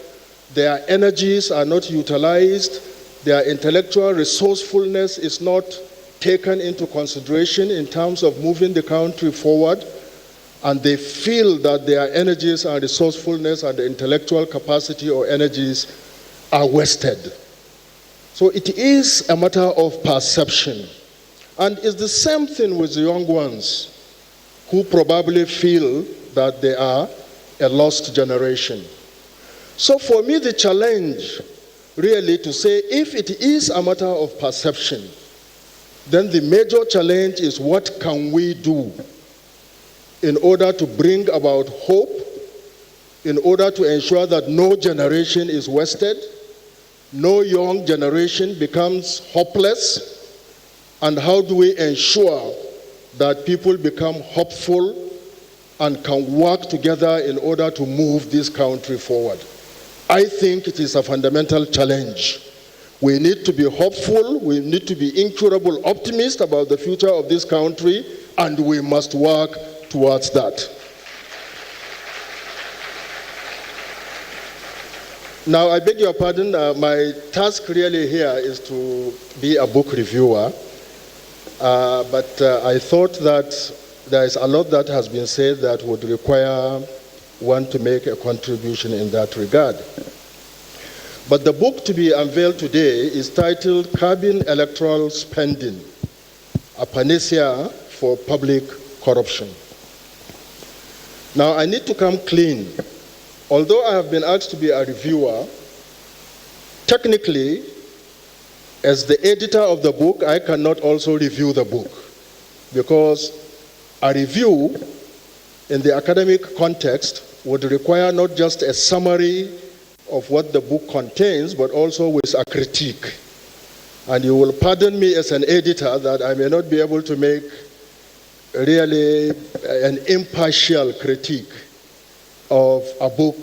their energies are not utilized, their intellectual resourcefulness is not taken into consideration in terms of moving the country forward, and they feel that their energies and resourcefulness and the intellectual capacity or energies are wasted. So it is a matter of perception. And it's the same thing with the young ones who probably feel that they are a lost generation. So for me, the challenge really to say if it is a matter of perception, then the major challenge is what can we do in order to bring about hope, in order to ensure that no generation is wasted, no young generation becomes hopeless, and how do we ensure that people become hopeful and can work together in order to move this country forward? I think it is a fundamental challenge. We need to be hopeful, we need to be incurable optimists about the future of this country, and we must work towards that. Now, I beg your pardon, my task really here is to be a book reviewer, but I thought that there is a lot that has been said that would require one to make a contribution in that regard. But the book to be unveiled today is titled Curbing Electoral Spending, a Panacea for Public Corruption. Now, I need to come clean. Although I have been asked to be a reviewer, technically, as the editor of the book, I cannot also review the book, because a review in the academic context would require not just a summary of what the book contains, but also with a critique. And you will pardon me as an editor that I may not be able to make really an impartial critique of a book,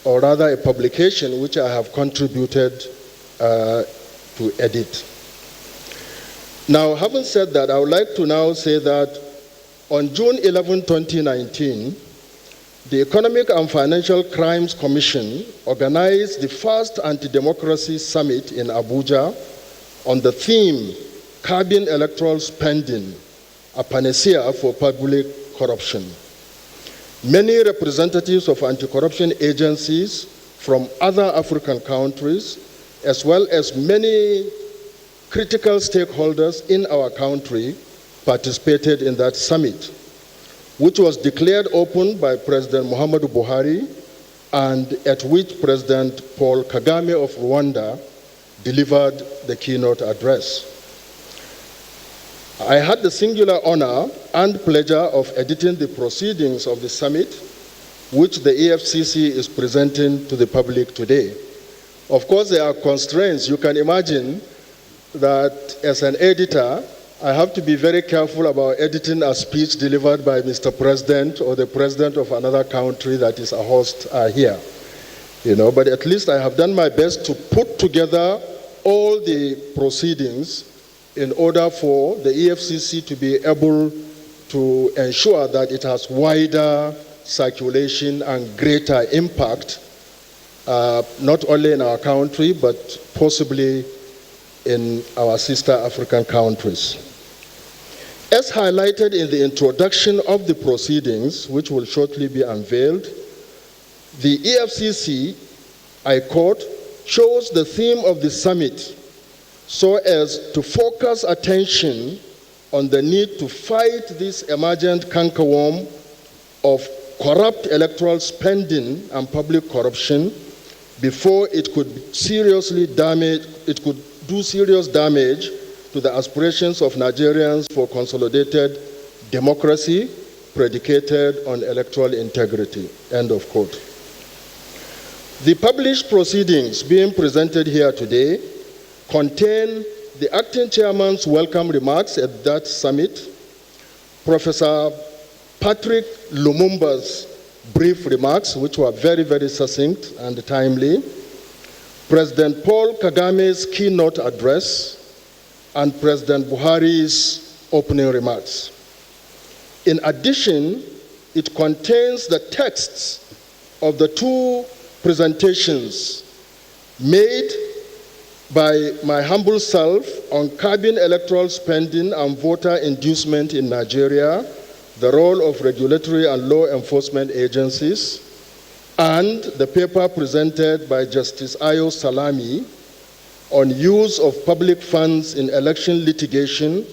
or rather a publication which I have contributed to edit. Now, having said that, I would like to now say that on June 11, 2019, the Economic and Financial Crimes Commission organized the first anti-democracy summit in Abuja on the theme, Curbing Electoral Spending, a Panacea for Public Corruption. Many representatives of anti-corruption agencies from other African countries, as well as many critical stakeholders in our country, participated in that summit, which was declared open by President Muhammadu Buhari, and at which President Paul Kagame of Rwanda delivered the keynote address. I had the singular honor and pleasure of editing the proceedings of the summit, which the EFCC is presenting to the public today. Of course, there are constraints. You can imagine that as an editor, I have to be very careful about editing a speech delivered by Mr. President or the president of another country that is a host here. But at least I have done my best to put together all the proceedings in order for the EFCC to be able to ensure that it has wider circulation and greater impact, not only in our country, but possibly in our sister African countries. As highlighted in the introduction of the proceedings, which will shortly be unveiled, the EFCC, I quote, chose the theme of the summit so as to focus attention on the need to fight this emergent cankerworm of corrupt electoral spending and public corruption before it could do serious damage to the aspirations of Nigerians for consolidated democracy predicated on electoral integrity, end of quote. The published proceedings being presented here today contain the acting chairman's welcome remarks at that summit, Professor Patrick Lumumba's brief remarks, which were very, very succinct and timely, President Paul Kagame's keynote address, and President Buhari's opening remarks. In addition, it contains the texts of the two presentations made by my humble self on curbing electoral spending and voter inducement in Nigeria, the role of regulatory and law enforcement agencies, and the paper presented by Justice Ayo Salami on use of public funds in election litigation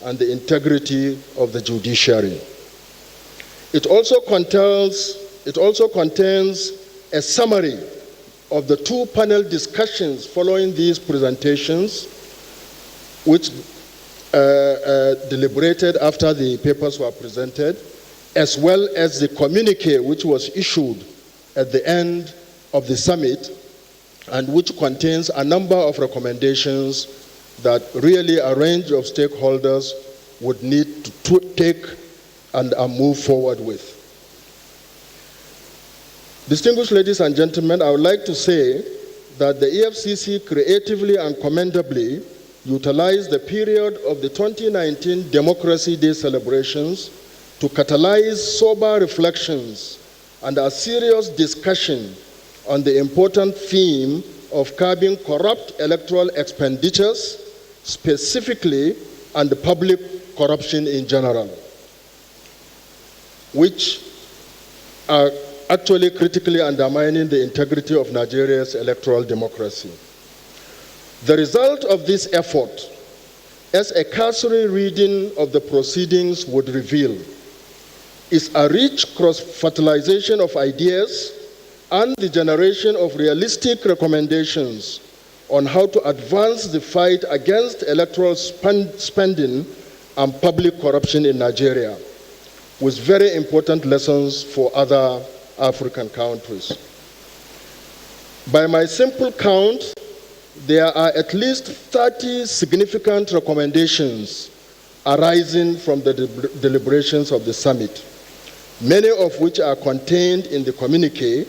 and the integrity of the judiciary. It also contains a summary of the two panel discussions following these presentations, which deliberated after the papers were presented, as well as the communique which was issued at the end of the summit, and which contains a number of recommendations that really a range of stakeholders would need to take and move forward with. Distinguished ladies and gentlemen, I would like to say that the EFCC creatively and commendably utilize the period of the 2019 Democracy Day celebrations to catalyze sober reflections and a serious discussion on the important theme of curbing corrupt electoral expenditures specifically and public corruption in general, which are actually critically undermining the integrity of Nigeria's electoral democracy. The result of this effort, as a cursory reading of the proceedings would reveal, is a rich cross-fertilization of ideas and the generation of realistic recommendations on how to advance the fight against electoral spending and public corruption in Nigeria, with very important lessons for other African countries. By my simple count, there are at least 30 significant recommendations arising from the deliberations of the summit, many of which are contained in the communiqué,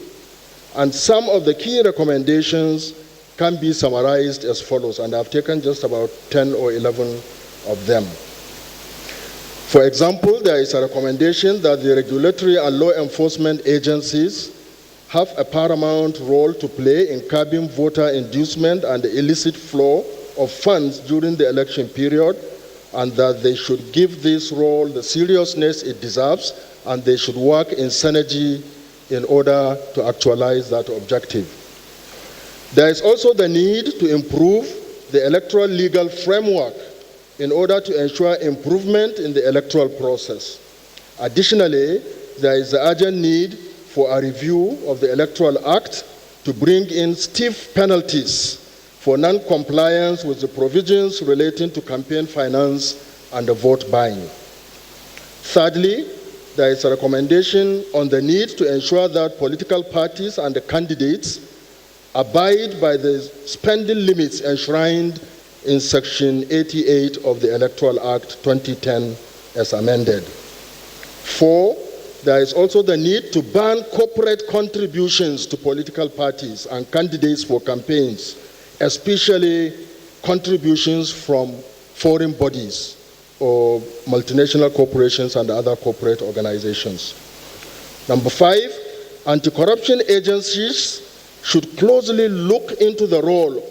and some of the key recommendations can be summarized as follows, and I've taken just about 10 or 11 of them. For example, there is a recommendation that the regulatory and law enforcement agencies have a paramount role to play in curbing voter inducement and the illicit flow of funds during the election period, and that they should give this role the seriousness it deserves, and they should work in synergy in order to actualize that objective. There is also the need to improve the electoral legal framework in order to ensure improvement in the electoral process. Additionally, there is the urgent need for a review of the Electoral Act to bring in stiff penalties for non-compliance with the provisions relating to campaign finance and the vote buying. Thirdly, there is a recommendation on the need to ensure that political parties and the candidates abide by the spending limits enshrined in Section 88 of the Electoral Act 2010 as amended. 4, there is also the need to ban corporate contributions to political parties and candidates for campaigns, especially contributions from foreign bodies or multinational corporations and other corporate organizations. Number 5, anti-corruption agencies should closely look into the role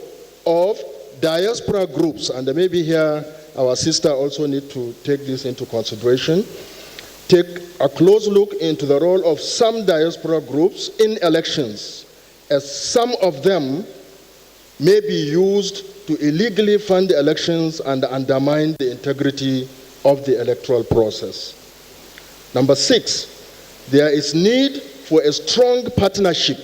of diaspora groups, and maybe here our sister also need to take this into consideration. Take a close look into the role of some diaspora groups in elections, as some of them may be used to illegally fund elections and undermine the integrity of the electoral process. Number 6, there is need for a strong partnership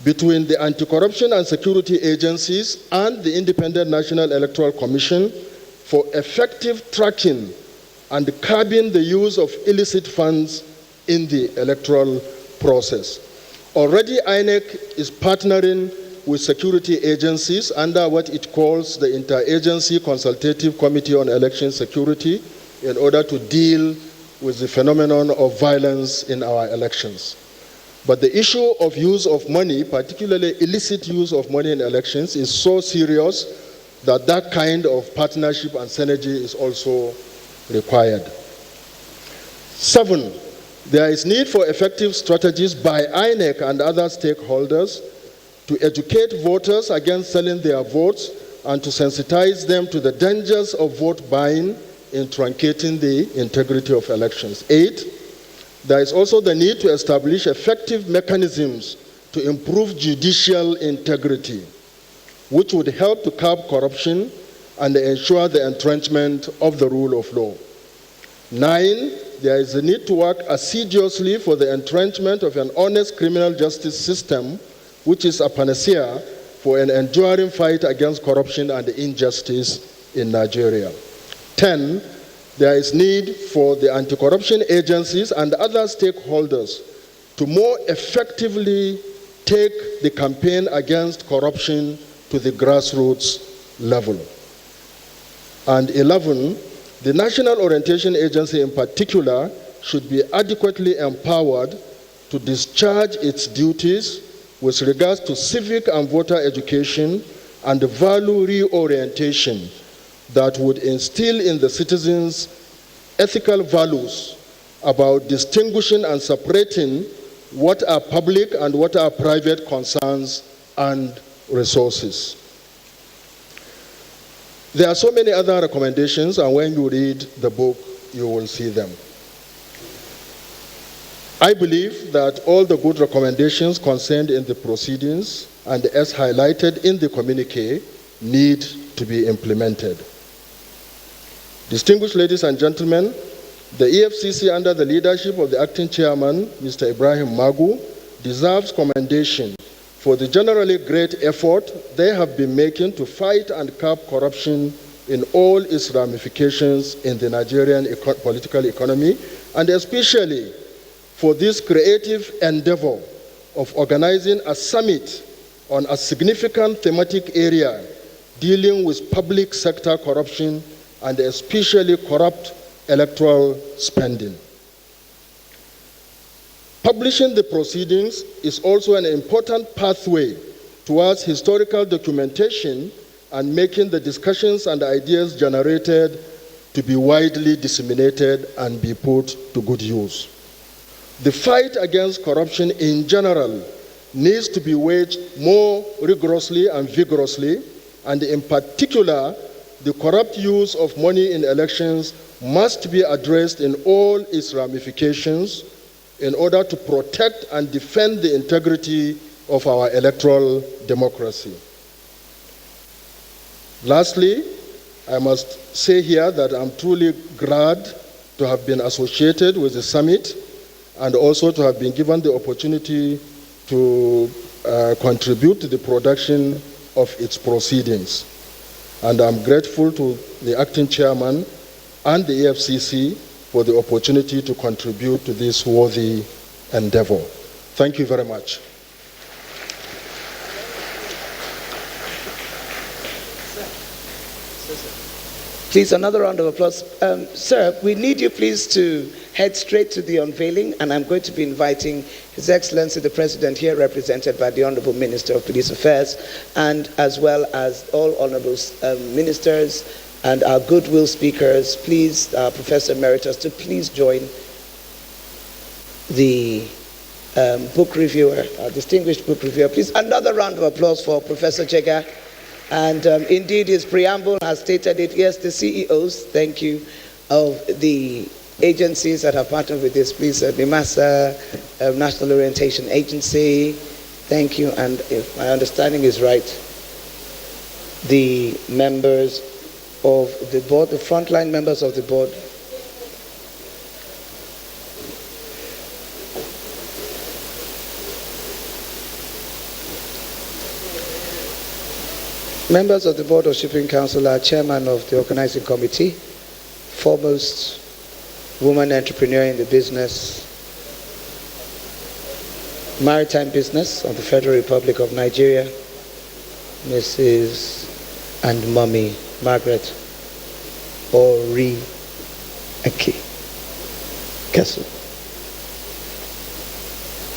between the anti-corruption and security agencies and the Independent National Electoral Commission for effective tracking and curbing the use of illicit funds in the electoral process. Already, INEC is partnering with security agencies under what it calls the Interagency Consultative Committee on Election Security in order to deal with the phenomenon of violence in our elections. But the issue of use of money, particularly illicit use of money in elections, is so serious that that kind of partnership and synergy is also required. 7, there is need for effective strategies by INEC and other stakeholders to educate voters against selling their votes and to sensitize them to the dangers of vote buying in truncating the integrity of elections. 8, there is also the need to establish effective mechanisms to improve judicial integrity, which would help to curb corruption and ensure the entrenchment of the rule of law. 9, there is a need to work assiduously for the entrenchment of an honest criminal justice system, which is a panacea for an enduring fight against corruption and injustice in Nigeria. 10, there is need for the anti-corruption agencies and other stakeholders to more effectively take the campaign against corruption to the grassroots level. And 11, the National Orientation Agency in particular should be adequately empowered to discharge its duties with regards to civic and voter education, and value reorientation that would instill in the citizens ethical values about distinguishing and separating what are public and what are private concerns and resources. There are so many other recommendations, and when you read the book, you will see them. I believe that all the good recommendations contained in the proceedings and as highlighted in the communique need to be implemented. Distinguished ladies and gentlemen, the EFCC under the leadership of the acting chairman, Mr. Ibrahim Magu, deserves commendation for the generally great effort they have been making to fight and curb corruption in all its ramifications in the Nigerian political economy, and especially for this creative endeavor of organizing a summit on a significant thematic area dealing with public sector corruption and especially corrupt electoral spending. Publishing the proceedings is also an important pathway towards historical documentation and making the discussions and ideas generated to be widely disseminated and be put to good use. The fight against corruption in general needs to be waged more rigorously and vigorously, and in particular, the corrupt use of money in elections must be addressed in all its ramifications in order to protect and defend the integrity of our electoral democracy. Lastly, I must say here that I'm truly glad to have been associated with the summit and also to have been given the opportunity to contribute to the production of its proceedings. And I'm grateful to the acting chairman and the EFCC for the opportunity to contribute to this worthy endeavor. Thank you very much. Please, another round of applause. Sir, we need you please to head straight to the unveiling, and I'm going to be inviting His Excellency the President here, represented by the Honorable Minister of Police Affairs, and as well as all honorable ministers and our goodwill speakers. Please, Professor Emeritus, to please join the book reviewer, our distinguished book reviewer. Please, another round of applause for Professor Jega. And indeed, his preamble has stated it. Yes, the CEOs, thank you, of the agencies that have partnered with this. Please, NIMASA, National Orientation Agency, thank you. And if my understanding is right, the members of the board, the frontline members of the board. Members of the Board of Shipping Council are chairman of the organizing committee, foremost woman entrepreneur in the business, maritime business of the Federal Republic of Nigeria, Mrs. and Mommy Margaret Ori Ake Kasu.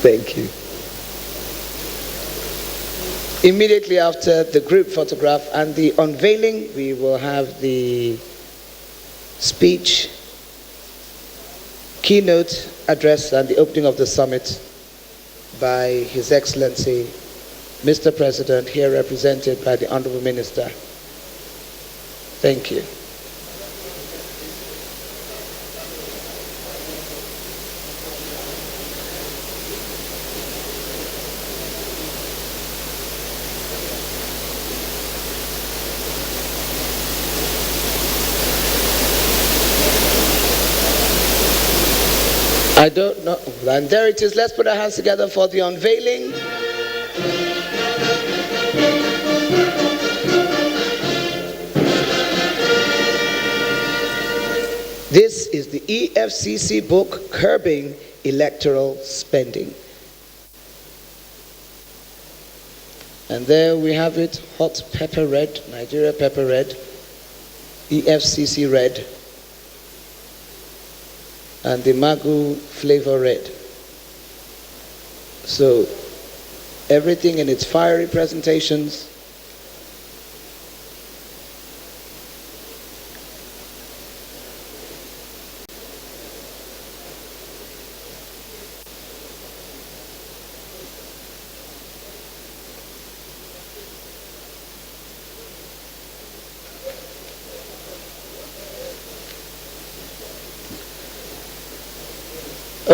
Thank you. Immediately after the group photograph and the unveiling, we will have the speech, keynote address, and the opening of the summit by His Excellency, Mr. President, here represented by the Honorable Minister. Thank you. I don't know. And there it is. Let's put our hands together for the unveiling. This is the EFCC book, Curbing Electoral Spending. And there we have it, hot pepper red, Nigeria pepper red, EFCC red, and the Magu flavor red. So everything in its fiery presentations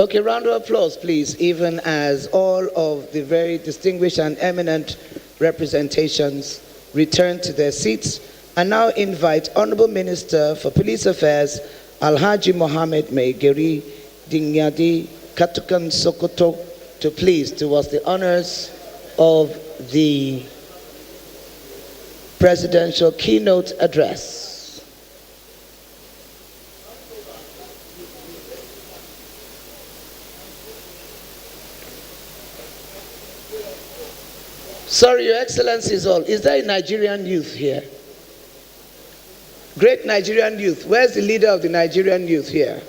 Okay, round of applause, please, even as all of the very distinguished and eminent representations return to their seats. I now invite Honorable Minister for Police Affairs, Alhaji Mohammed Maigeri Dingyadi Katukan Sokoto, to please do us the honors of the presidential keynote address. Sorry, Your Excellencies all. Is there a Nigerian youth here? Great Nigerian youth. Where's the leader of the Nigerian youth here?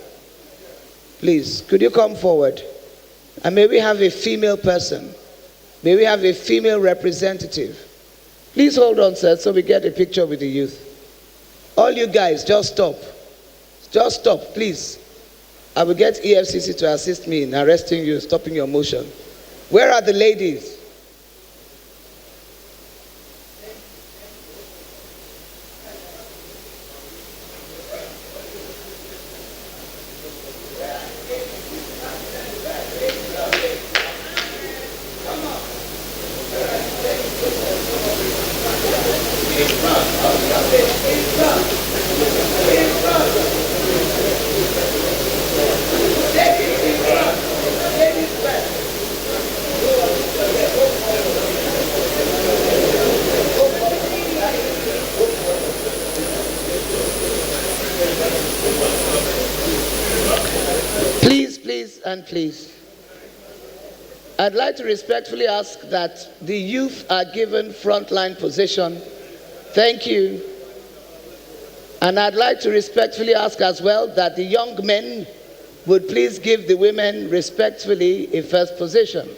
Please, could you come forward? And may we have a female person? May we have a female representative? Please hold on, sir, so we get a picture with the youth. All you guys, just stop. Just stop, please. I will get EFCC to assist me in arresting you, stopping your motion. Where are the ladies? Please. I'd like to respectfully ask that the youth are given frontline position. Thank you. And I'd like to respectfully ask as well that the young men would please give the women respectfully a first position.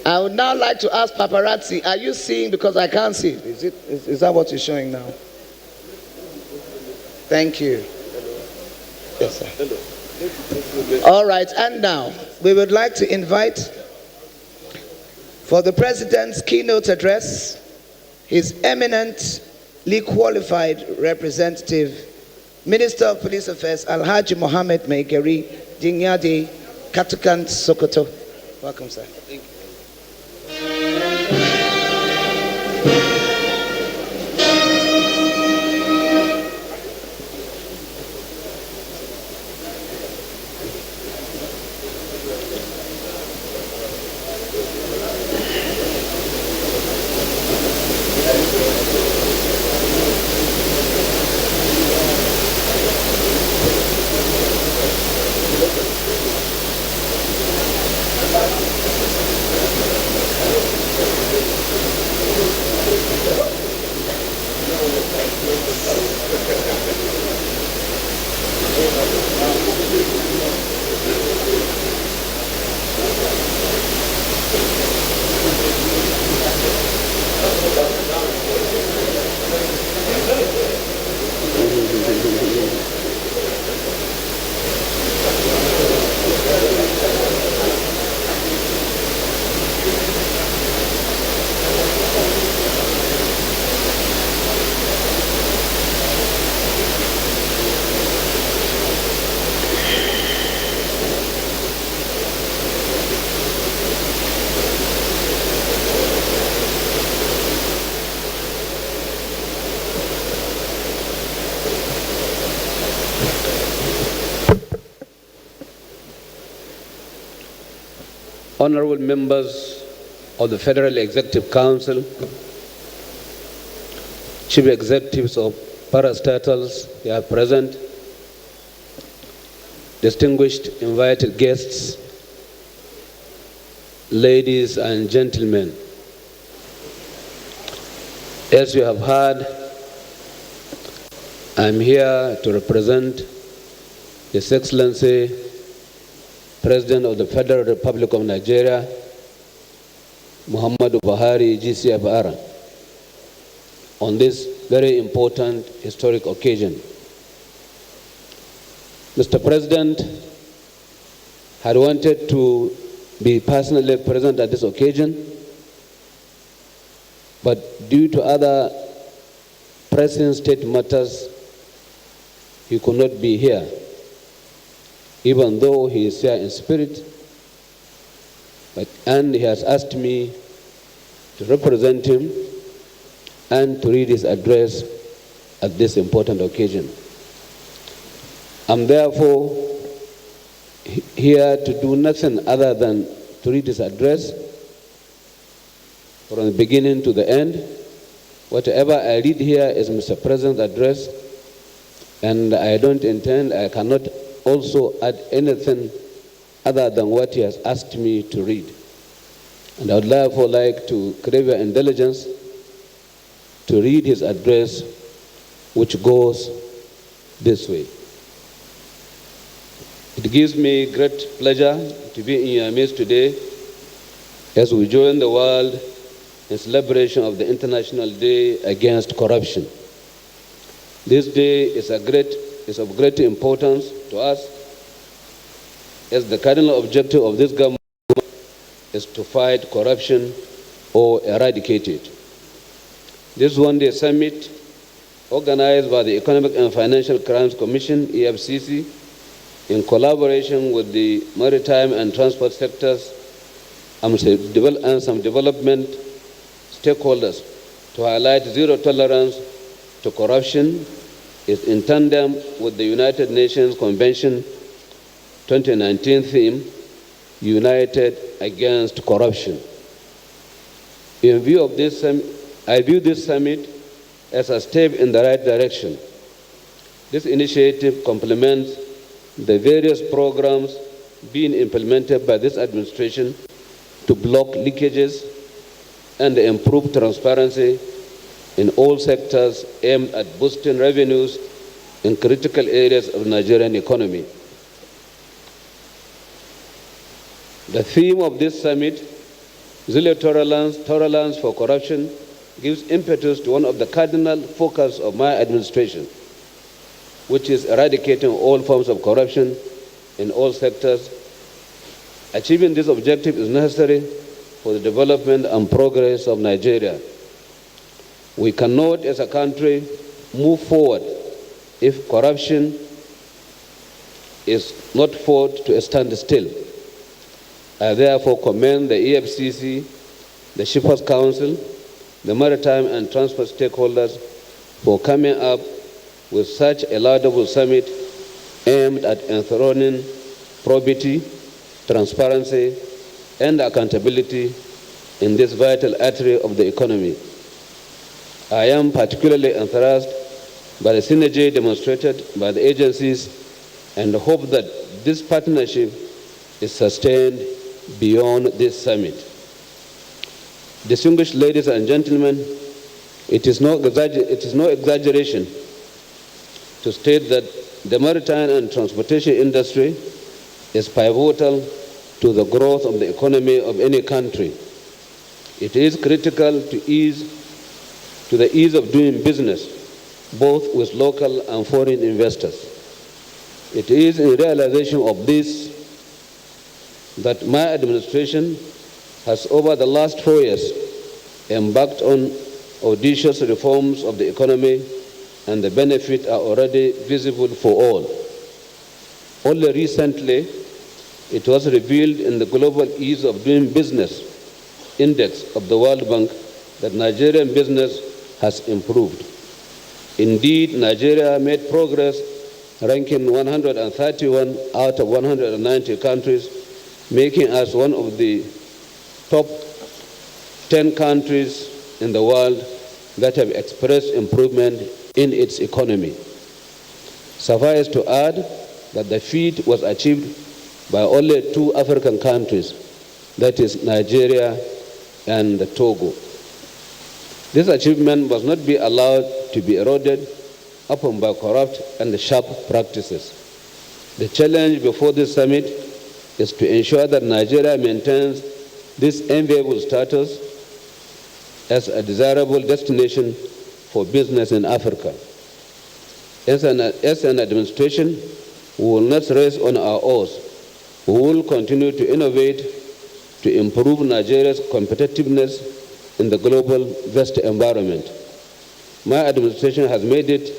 I would now like to ask paparazzi, are you seeing, because I can't see, is that what you're showing now? Thank you. Yes, sir. Hello. All right, and now we would like to invite for the President's keynote address His eminently qualified representative, Minister of Police Affairs, Alhaji Mohammed Maigeri Dingyadi Katukan Sokoto. Welcome, sir. Thank you. Honorable members of the Federal Executive Council, chief executives of parastatals here present, distinguished invited guests, ladies and gentlemen. As you have heard, I'm here to represent His Excellency President of the Federal Republic of Nigeria, Muhammadu Buhari GCFR, on this very important historic occasion. Mr. President had wanted to be personally present at this occasion, but due to other pressing state matters, he could not be here, even though he is here in spirit, and he has asked me to represent him and to read his address at this important occasion. I'm therefore here to do nothing other than to read his address from the beginning to the end. Whatever I read here is Mr. President's address, and I cannot also add anything other than what he has asked me to read. And I would therefore like to crave your indulgence to read his address, which goes this way. It gives me great pleasure to be in your midst today as we join the world in celebration of the International Day Against Corruption. This day is of great importance to us, as the cardinal objective of this government is to fight corruption or eradicate it. This one-day summit, organized by the Economic and Financial Crimes Commission, EFCC, in collaboration with the maritime and transport sectors and some development stakeholders to highlight zero tolerance to corruption, is in tandem with the United Nations Convention 2019 theme, United Against Corruption. In view of this, I view this summit as a step in the right direction. This initiative complements the various programs being implemented by this administration to block leakages and improve transparency in all sectors aimed at boosting revenues in critical areas of the Nigerian economy. The theme of this summit, Zero Tolerance for Corruption, gives impetus to one of the cardinal focus of my administration, which is eradicating all forms of corruption in all sectors. Achieving this objective is necessary for the development and progress of Nigeria. We cannot, as a country, move forward if corruption is not fought to a standstill. I therefore commend the EFCC, the Shippers Council, the maritime and transport stakeholders for coming up with such a laudable summit aimed at enthroning probity, transparency, and accountability in this vital artery of the economy. I am particularly enthused by the synergy demonstrated by the agencies and hope that this partnership is sustained beyond this summit. Distinguished ladies and gentlemen, it is no exaggeration to state that the maritime and transportation industry is pivotal to the growth of the economy of any country. It is critical to the ease of doing business, both with local and foreign investors. It is in realization of this that my administration has, over the last 4 years, embarked on audacious reforms of the economy, and the benefits are already visible for all. Only recently, it was revealed in the Global Ease of Doing Business Index of the World Bank that Nigerian business has improved. Indeed, Nigeria made progress, ranking 131 out of 190 countries, making us one of the top 10 countries in the world that have expressed improvement in its economy. Suffice to add that the feat was achieved by only 2 African countries, that is Nigeria and Togo. This achievement must not be allowed to be eroded upon by corrupt and sharp practices. The challenge before this summit is to ensure that Nigeria maintains this enviable status as a desirable destination for business in Africa. As an administration, we will not rest on our oars. We will continue to innovate to improve Nigeria's competitiveness in the global vast environment. My administration has made it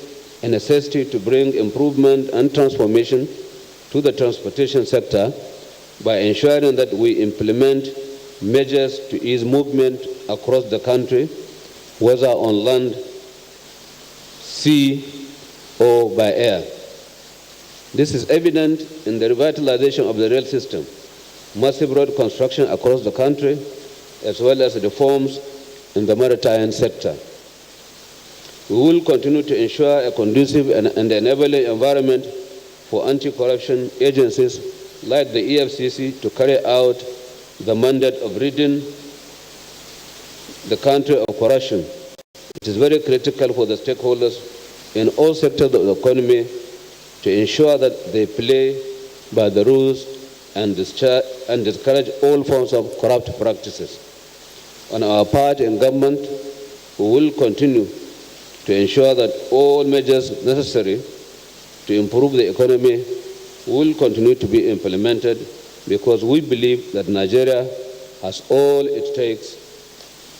a necessity to bring improvement and transformation to the transportation sector by ensuring that we implement measures to ease movement across the country, whether on land, sea, or by air. This is evident in the revitalization of the rail system, massive road construction across the country, as well as reforms in the maritime sector. We will continue to ensure a conducive and enabling environment for anti-corruption agencies like the EFCC to carry out the mandate of ridding the country of corruption. It is very critical for the stakeholders in all sectors of the economy to ensure that they play by the rules and discourage all forms of corrupt practices. On our part in government, we will continue to ensure that all measures necessary to improve the economy will continue to be implemented, because we believe that Nigeria has all it takes,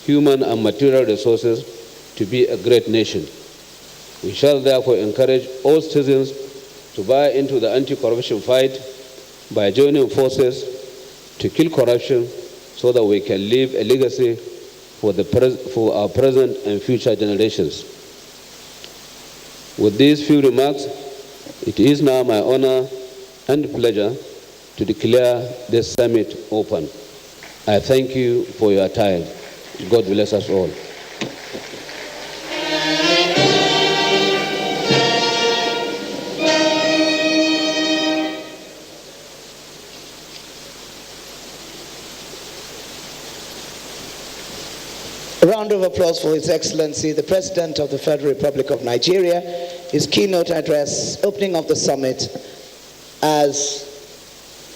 human and material resources, to be a great nation. We shall therefore encourage all citizens to buy into the anti-corruption fight by joining forces to kill corruption so that we can leave a legacy for our present and future generations. With these few remarks, it is now my honor and pleasure to declare this summit open. I thank you for your time. God bless us all. A round of applause for His Excellency, the President of the Federal Republic of Nigeria, his keynote address, opening of the summit, as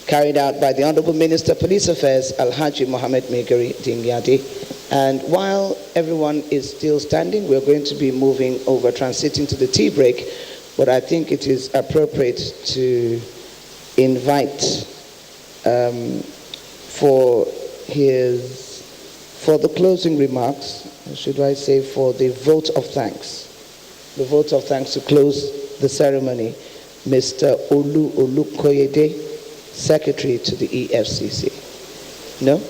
carried out by the Honorable Minister, Police Affairs, Alhaji Mohammed Megari Dingyadi. And while everyone is still standing, we're going to be moving over, transiting to the tea break, but I think it is appropriate to invite for the closing remarks, should I say for the vote of thanks, to close the ceremony, Mr. Olu Olukoyede, Secretary to the EFCC. No?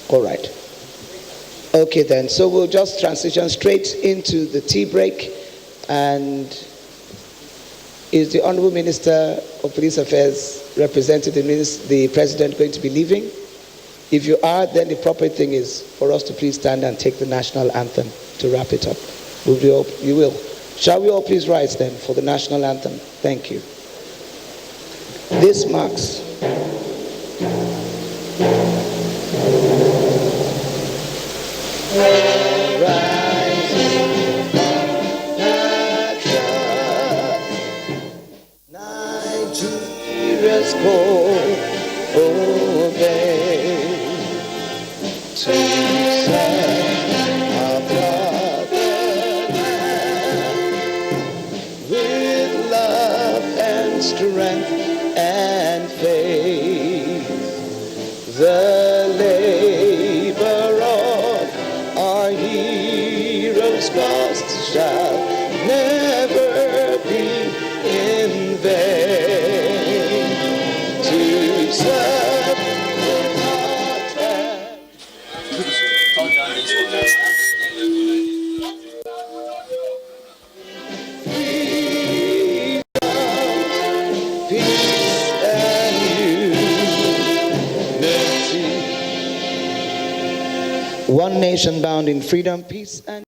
All right. Okay then, so we'll just transition straight into the tea break. And is the Honorable Minister of Police Affairs, representing the President, going to be leaving? If you are, then the proper thing is for us to please stand and take the national anthem to wrap it up. You will. Shall we all please rise then for the national anthem? Thank you. This marks Nigeria's call, obey. To serve our fatherland with love and strength and faith. The labor of our heroes' cost shall never be in vain. To serve one nation bound in freedom, peace, and